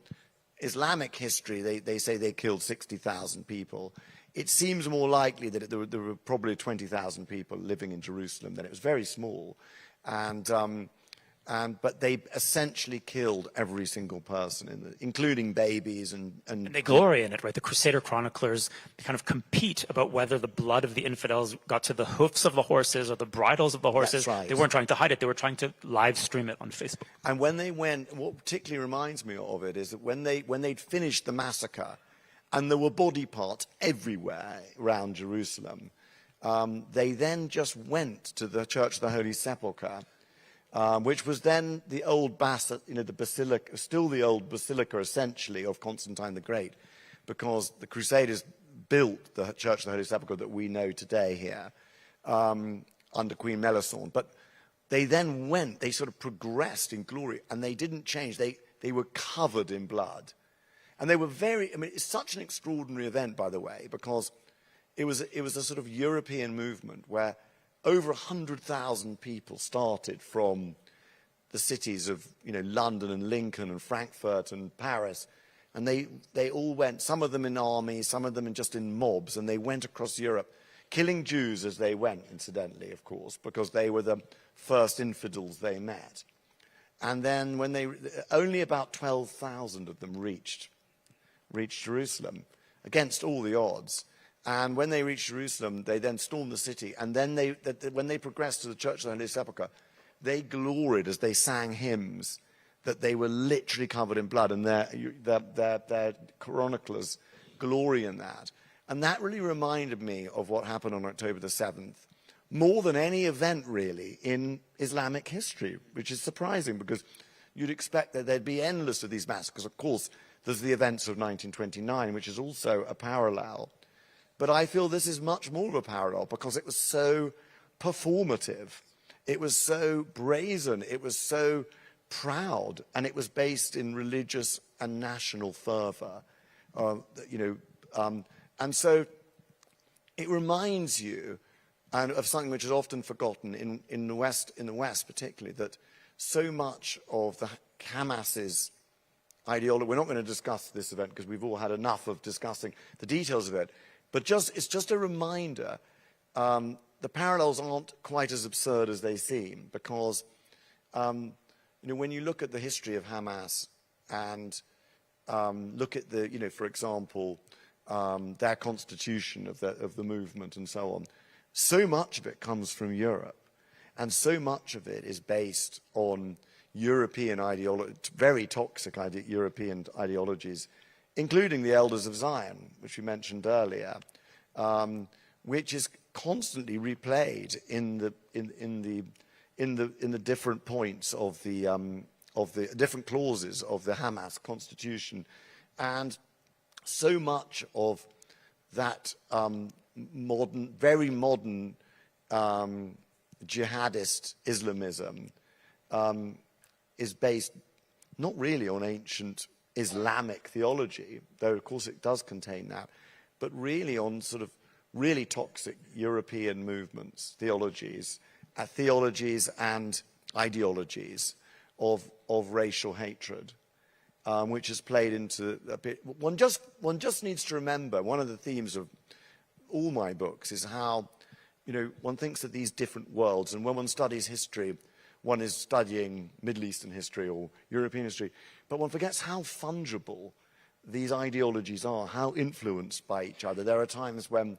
Speaker 3: Islamic history, they say they killed 60,000 people. It seems more likely that there were probably 20,000 people living in Jerusalem. Then it was very small. But they essentially killed every single person, including babies. And
Speaker 2: they glory in it, right? The Crusader chroniclers kind of compete about whether the blood of the infidels got to the hoofs of the horses or the bridles of the horses.
Speaker 3: That's right.
Speaker 2: They weren't trying to hide it. They were trying to live stream it on Facebook.
Speaker 3: And when they went, what particularly reminds me of it is that when they'd finished the massacre, and there were body parts everywhere around Jerusalem, they then just went to the Church of the Holy Sepulchre, which was then the old the basilica, still the old basilica essentially of Constantine the Great, because the Crusaders built the Church of the Holy Sepulchre that we know today here under Queen Melisande. But they then they sort of progressed in glory, and they didn't change. They were covered in blood. And they were it's such an extraordinary event, by the way, because it was a sort of European movement where over 100,000 people started from the cities of, London and Lincoln and Frankfurt and Paris. And they all went, some of them in armies, some of them just in mobs, and they went across Europe, killing Jews as they went, incidentally, of course, because they were the first infidels they met. And then only about 12,000 of them reached Jerusalem, against all the odds. And when they reached Jerusalem, they then stormed the city. And then when they progressed to the Church of the Holy Sepulchre, they gloried as they sang hymns that they were literally covered in blood, and their chroniclers glory in that. And that really reminded me of what happened on October the 7th, more than any event really in Islamic history, which is surprising because you'd expect that there'd be endless of these massacres. Of course, there's the events of 1929, which is also a parallel. But I feel this is much more of a parallel because it was so performative. It was so brazen. It was so proud. And it was based in religious and national fervor. And so it reminds you of something which is often forgotten in the West particularly, that so much of the Hamas's ideology. We're not going to discuss this event because we've all had enough of discussing the details of it. But it's just a reminder, the parallels aren't quite as absurd as they seem, because when you look at the history of Hamas and look at for example, their constitution of the movement and so on, so much of it comes from Europe, and so much of it is based on European ideology, very toxic European ideologies, including the Elders of Zion, which we mentioned earlier, which is constantly replayed in the different points of the different clauses of the Hamas constitution, and so much of that very modern jihadist Islamism is based not really on ancient Islamic theology, though of course it does contain that, but really on sort of really toxic European movements, theologies and ideologies of racial hatred, which has played into a bit. One just needs to remember, one of the themes of all my books is how, one thinks of these different worlds, and when one studies history, one is studying Middle Eastern history or European history, but one forgets how fungible these ideologies are, how influenced by each other. There are times when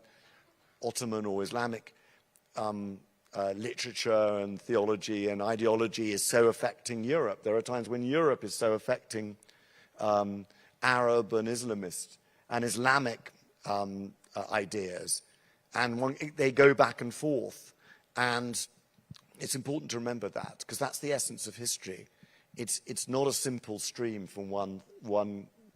Speaker 3: Ottoman or Islamic literature and theology and ideology is so affecting Europe. There are times when Europe is so affecting Arab and Islamist and Islamic ideas. And they go back and forth. And it's important to remember that, because that's the essence of history. It's not a simple stream from one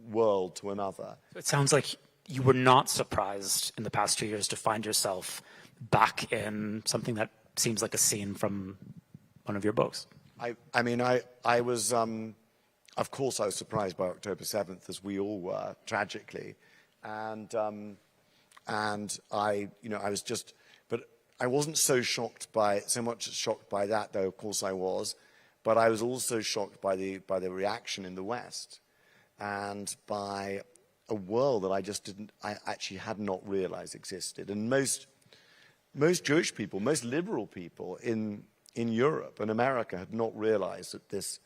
Speaker 3: world to another.
Speaker 2: It sounds like you were not surprised in the past 2 years to find yourself back in something that seems like a scene from one of your books.
Speaker 3: I was, of course I was surprised by October 7th, as we all were, tragically. And And I was just, but I wasn't so much shocked by that, though of course I was, but I was also shocked by the reaction in the West and by a world that I actually had not realized existed. And most Jewish people, most liberal people in Europe and America had not realized that this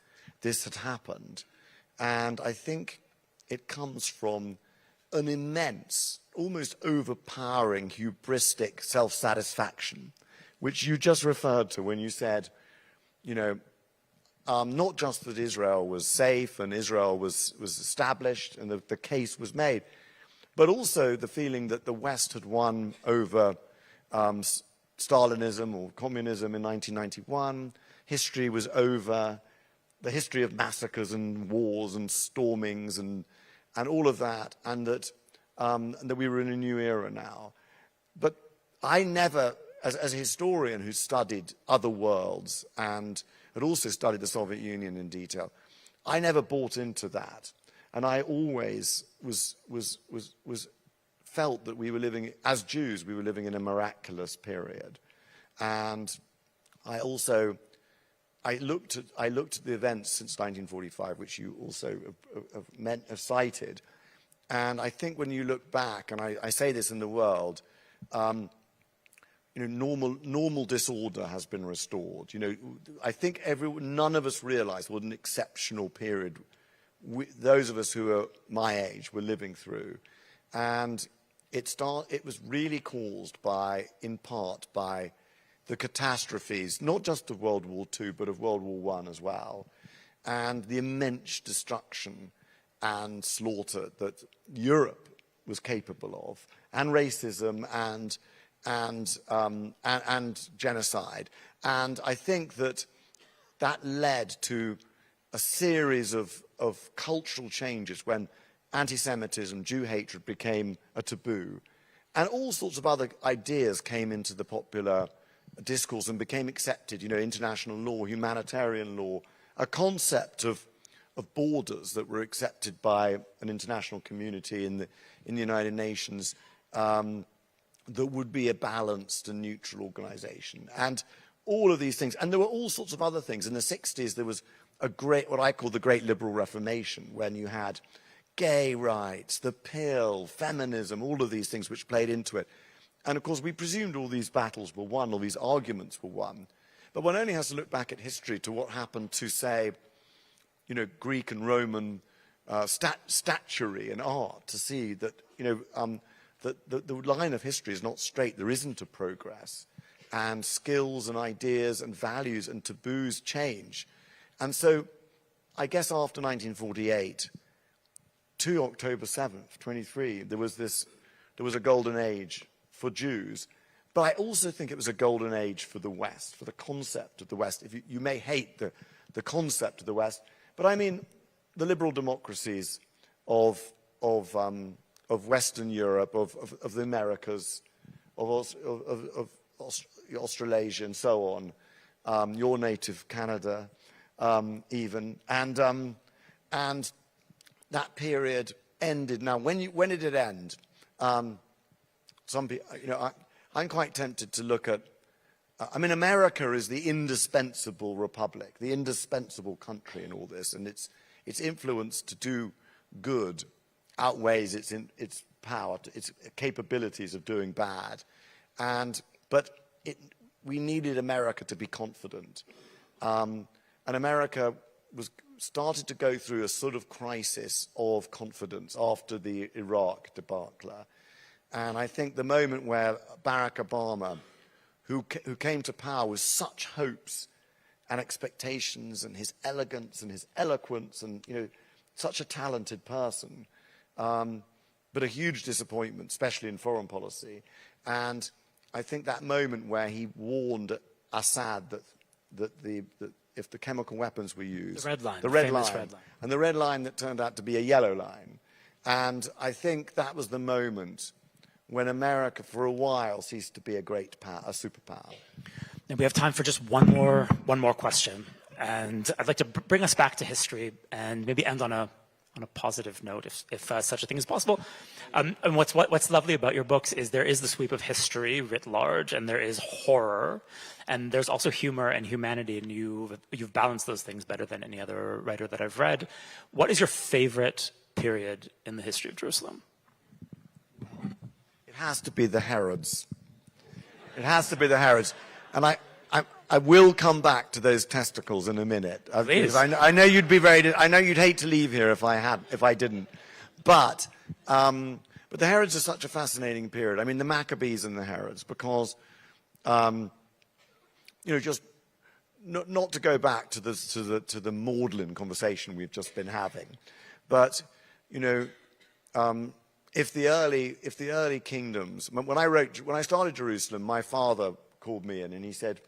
Speaker 3: had happened. And I think it comes from an immense, almost overpowering, hubristic self-satisfaction, which you just referred to when you said, not just that Israel was safe and Israel was established and the case was made, but also the feeling that the West had won over Stalinism or communism in 1991. History was over. The history of massacres and wars and stormings and all of that, and that we were in a new era now. But I never, as a historian who studied other worlds and had also studied the Soviet Union in detail, I never bought into that. And I always felt that we were living, as Jews, we were living in a miraculous period. And I looked at the events since 1945, which you also have cited. And I think when you look back, and I say this in the world, normal disorder has been restored. I think none of us realize what an exceptional period those of us who are my age were living through. And it was really caused in part by the catastrophes, not just of World War II, but of World War I as well, and the immense destruction and slaughter that Europe was capable of, and racism and genocide. And I think that led to a series of cultural changes when anti-Semitism, Jew hatred became a taboo, and all sorts of other ideas came into the popular discourse and became accepted, international law, humanitarian law, a concept of borders that were accepted by an international community in the United Nations, that would be a balanced and neutral organization. And all of these things. And there were all sorts of other things. In the 60s, there was what I call the Great Liberal Reformation, when you had gay rights, the pill, feminism, all of these things which played into it. And of course, we presumed all these battles were won, all these arguments were won. But one only has to look back at history to what happened to, say, Greek and Roman statuary and art to see that, the line of history is not straight. There isn't a progress. And skills and ideas and values and taboos change. And so I guess after 1948, to October 7th, 23, there was a golden age for Jews. But I also think it was a golden age for the West, for the concept of the West. If you may hate the concept of the West, but I mean the liberal democracies of Western Europe, of the Americas, of Australasia and so on, your native Canada, even, and that period ended. Now, when did it end? Some people, I'm quite tempted to look at. America is the indispensable republic, the indispensable country in all this, and its influence to do good outweighs its power, its capabilities of doing bad, but we needed America to be confident, and America started to go through a sort of crisis of confidence after the Iraq debacle. And I think the moment where Barack Obama, who came to power with such hopes and expectations, and his elegance and his eloquence, and such a talented person, but a huge disappointment, especially in foreign policy. And I think that moment where he warned Assad that if the chemical weapons were used,
Speaker 2: the red line,
Speaker 3: and the red line that turned out to be a yellow line, and I think that was the moment when America, for a while, ceased to be a great power, a superpower.
Speaker 2: And we have time for just one more question, and I'd like to bring us back to history and maybe end on a on a positive note, if such a thing is possible. And what's lovely about your books is there is the sweep of history writ large, and there is horror, and there's also humor and humanity, and you've balanced those things better than any other writer that I've read. What is your favorite period in the history of Jerusalem?
Speaker 3: It has to be the Herods. It has to be the Herods. And I will come back to those testicles in a minute.
Speaker 2: Please.
Speaker 3: I know you'd be I know you'd hate to leave here if I didn't. But the Herods are such a fascinating period. I mean, the Maccabees and the Herods, because, just not to go back to the maudlin conversation we've just been having, but, if the early kingdoms, when I started Jerusalem, my father called me in and he said,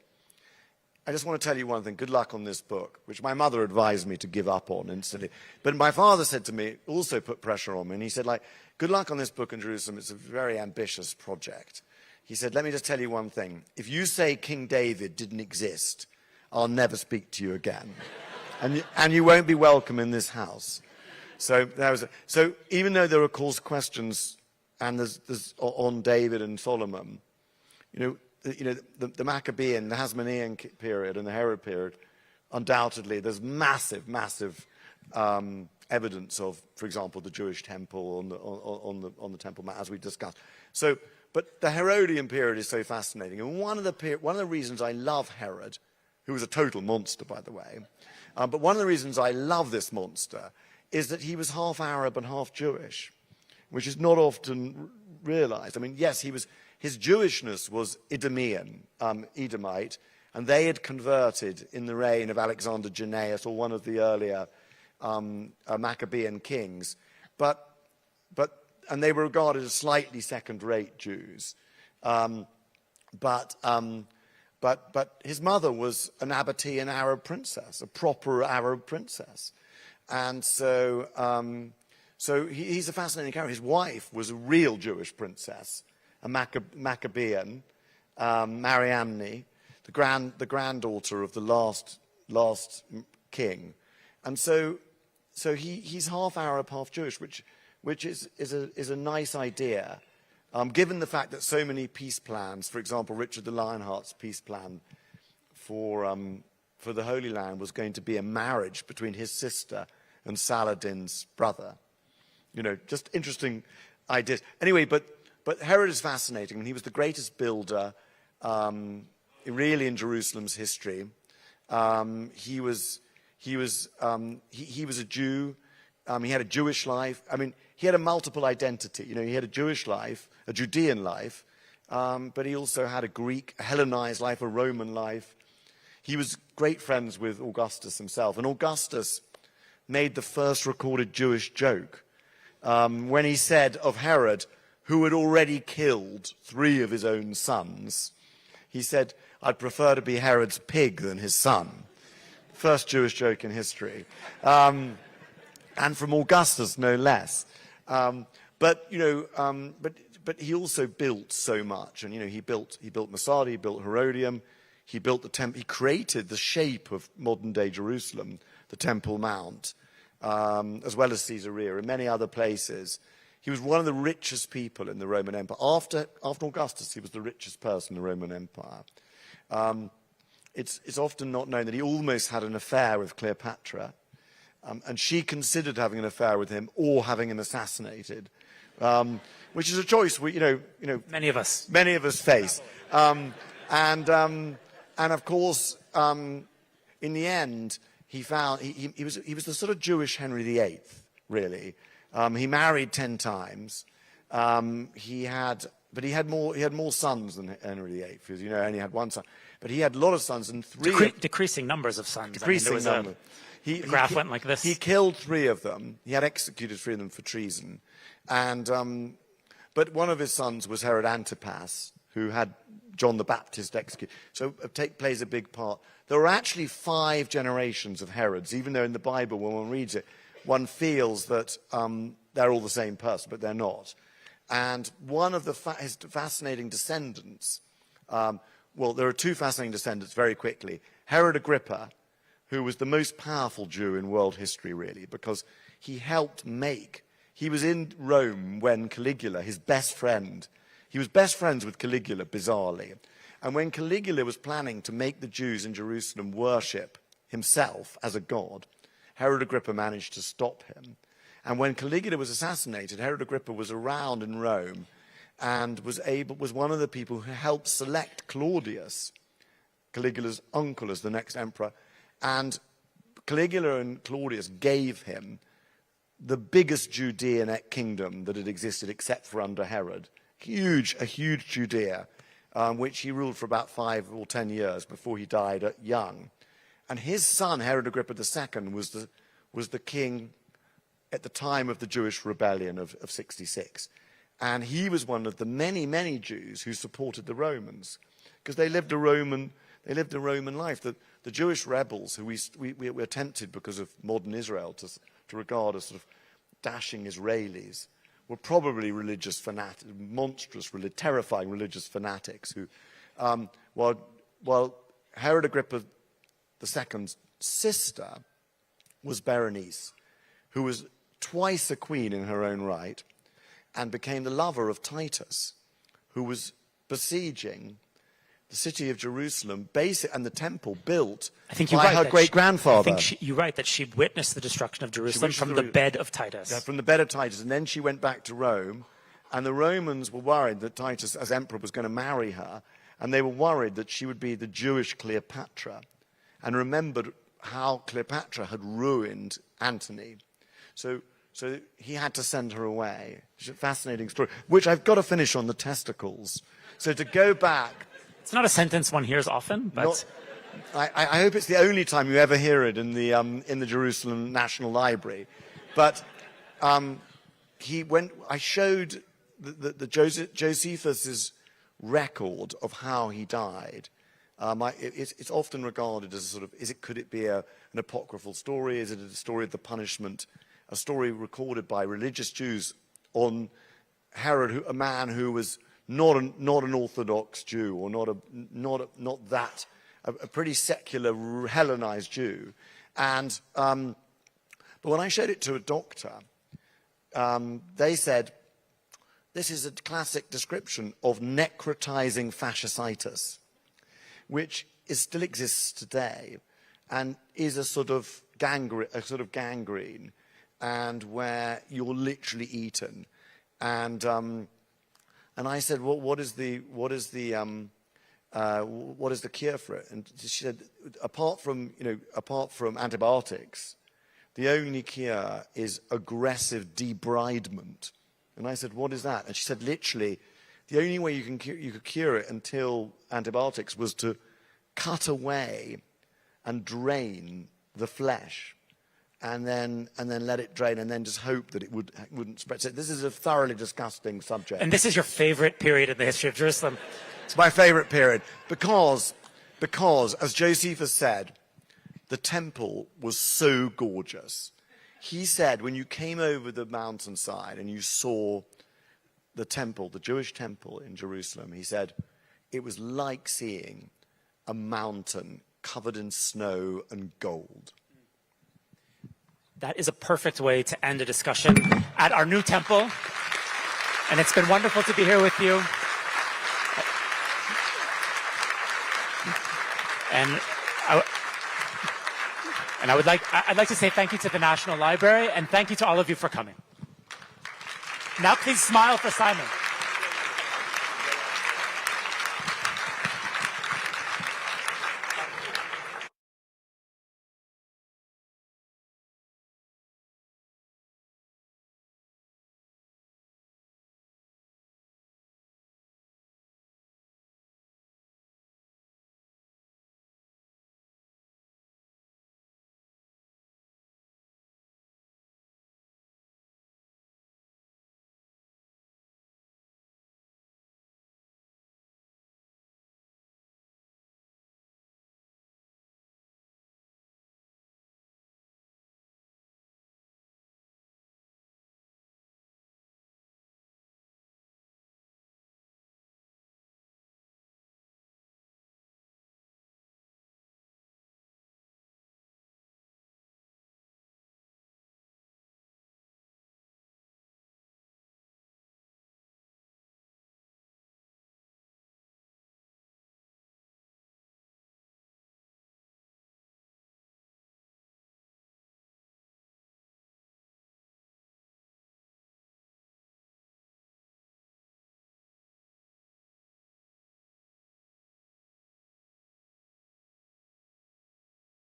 Speaker 3: I just want to tell you one thing, good luck on this book, which my mother advised me to give up on instantly. But my father said to me, also put pressure on me, and he said, good luck on this book in Jerusalem, it's a very ambitious project. He said, let me just tell you one thing, if you say King David didn't exist, I'll never speak to you again. and you won't be welcome in this house. So so even though there are, of course, questions, and there's on David and Solomon, the Maccabean, the Hasmonean period, and the Herod period, undoubtedly, there's massive evidence of, for example, the Jewish temple on the Temple Mount, as we discussed. So, but the Herodian period is so fascinating, and one of the reasons I love Herod, who was a total monster, by the way, but one of the reasons I love this monster is that he was half Arab and half Jewish, which is not often realized. I mean, yes, his Jewishness was Edomian, Edomite, and they had converted in the reign of Alexander Jannaeus, or one of the earlier Maccabean kings, and they were regarded as slightly second-rate Jews. But his mother was an Nabatean Arab princess, a proper Arab princess. And so he's a fascinating character. His wife was a real Jewish princess, a Maccabean, Mariamne, the granddaughter of the last king. And so he's half Arab, half Jewish, which is a nice idea, given the fact that so many peace plans, for example, Richard the Lionheart's peace plan for the Holy Land was going to be a marriage between his sister and Saladin's brother. Just interesting ideas. Anyway, but Herod is fascinating, and he was the greatest builder, really, in Jerusalem's history. He was a Jew. He had a Jewish life. I mean, he had a multiple identity. He had a Jewish life, a Judean life, but he also had a Greek, a Hellenized life, a Roman life. He was great friends with Augustus himself, and Augustus made the first recorded Jewish joke when he said of Herod, who had already killed 3 of his own sons, he said, I'd prefer to be Herod's pig than his son. First Jewish joke in history. And from Augustus, no less. But he also built so much. And, he built Masada, he built Herodium, he built the temple, he created the shape of modern-day Jerusalem, the Temple Mount, as well as Caesarea and many other places. He was one of the richest people in the Roman Empire. After Augustus, he was the richest person in the Roman Empire. It's often not known that he almost had an affair with Cleopatra, and she considered having an affair with him or having him assassinated, which is a choice many of us face. And of course, in the end, he was the sort of Jewish Henry VIII, really. He married 10 times. He had more sons than Henry VIII, because only had one son. But he had a lot of sons, and
Speaker 2: decreasing numbers of sons.
Speaker 3: Decreasing numbers.
Speaker 2: The graph went like this.
Speaker 3: He killed 3 of them. He had executed 3 of them for treason. And but one of his sons was Herod Antipas, who had John the Baptist executed. So plays a big part. There were actually 5 generations of Herods, even though in the Bible, when one reads it, one feels that they're all the same person, but they're not. And one of his fascinating descendants, there are 2 fascinating descendants very quickly. Herod Agrippa, who was the most powerful Jew in world history, really, because he helped make, he was in Rome when Caligula, his best friend, he was best friends with Caligula, bizarrely. And when Caligula was planning to make the Jews in Jerusalem worship himself as a god, Herod Agrippa managed to stop him. And when Caligula was assassinated, Herod Agrippa was around in Rome and was one of the people who helped select Claudius, Caligula's uncle, as the next emperor. And Caligula and Claudius gave him the biggest Judean kingdom that had existed except for under Herod. A huge Judea, which he ruled for about 5 or 10 years before he died young. And his son, Herod Agrippa II, was the king at the time of the Jewish rebellion of 66. And he was one of the many, many Jews who supported the Romans, because they lived a Roman life. The Jewish rebels, who we were tempted because of modern Israel to regard as sort of dashing Israelis, were probably religious fanatics, monstrous, terrifying religious fanatics who, while Herod Agrippa II's sister was Berenice, who was twice a queen in her own right and became the lover of Titus, who was besieging the city of Jerusalem, and the temple built by her great-grandfather.
Speaker 2: I think you're right that she witnessed the destruction of Jerusalem from the bed of Titus.
Speaker 3: Yeah, from the bed of Titus. And then she went back to Rome, and the Romans were worried that Titus, as emperor, was going to marry her, and they were worried that she would be the Jewish Cleopatra, and remembered how Cleopatra had ruined Antony. So he had to send her away. It's a fascinating story, which I've got to finish on the testicles. So to go back...
Speaker 2: It's not a sentence one hears often, but...
Speaker 3: I hope it's the only time you ever hear it in the Jerusalem National Library. But I showed Josephus's record of how he died. It's often regarded as a sort of, could it be an apocryphal story? Is it a story of the punishment? A story recorded by religious Jews on Herod, a man who was not an Orthodox Jew, or a pretty secular Hellenized Jew. And but when I showed it to a doctor, they said, this is a classic description of necrotizing fasciitis, which still exists today, and is a sort of gangrene, and where you're literally eaten. And I said, well, what is the cure for it? And she said, apart from antibiotics, the only cure is aggressive debridement. And I said, what is that? And she said, literally, the only way you could cure it until antibiotics was to cut away and drain the flesh, and then let it drain, and then just hope that it wouldn't spread. So this is a thoroughly disgusting subject.
Speaker 2: And this is your favorite period in the history of Jerusalem.
Speaker 3: It's my favorite period because, as Josephus said, the temple was so gorgeous. He said, when you came over the mountainside and you saw the temple, the Jewish temple in Jerusalem, he said, it was like seeing a mountain covered in snow and gold.
Speaker 2: That is a perfect way to end a discussion at our new temple. And it's been wonderful to be here with you. I'd like to say thank you to the National Library, and thank you to all of you for coming. Now please smile for Simon.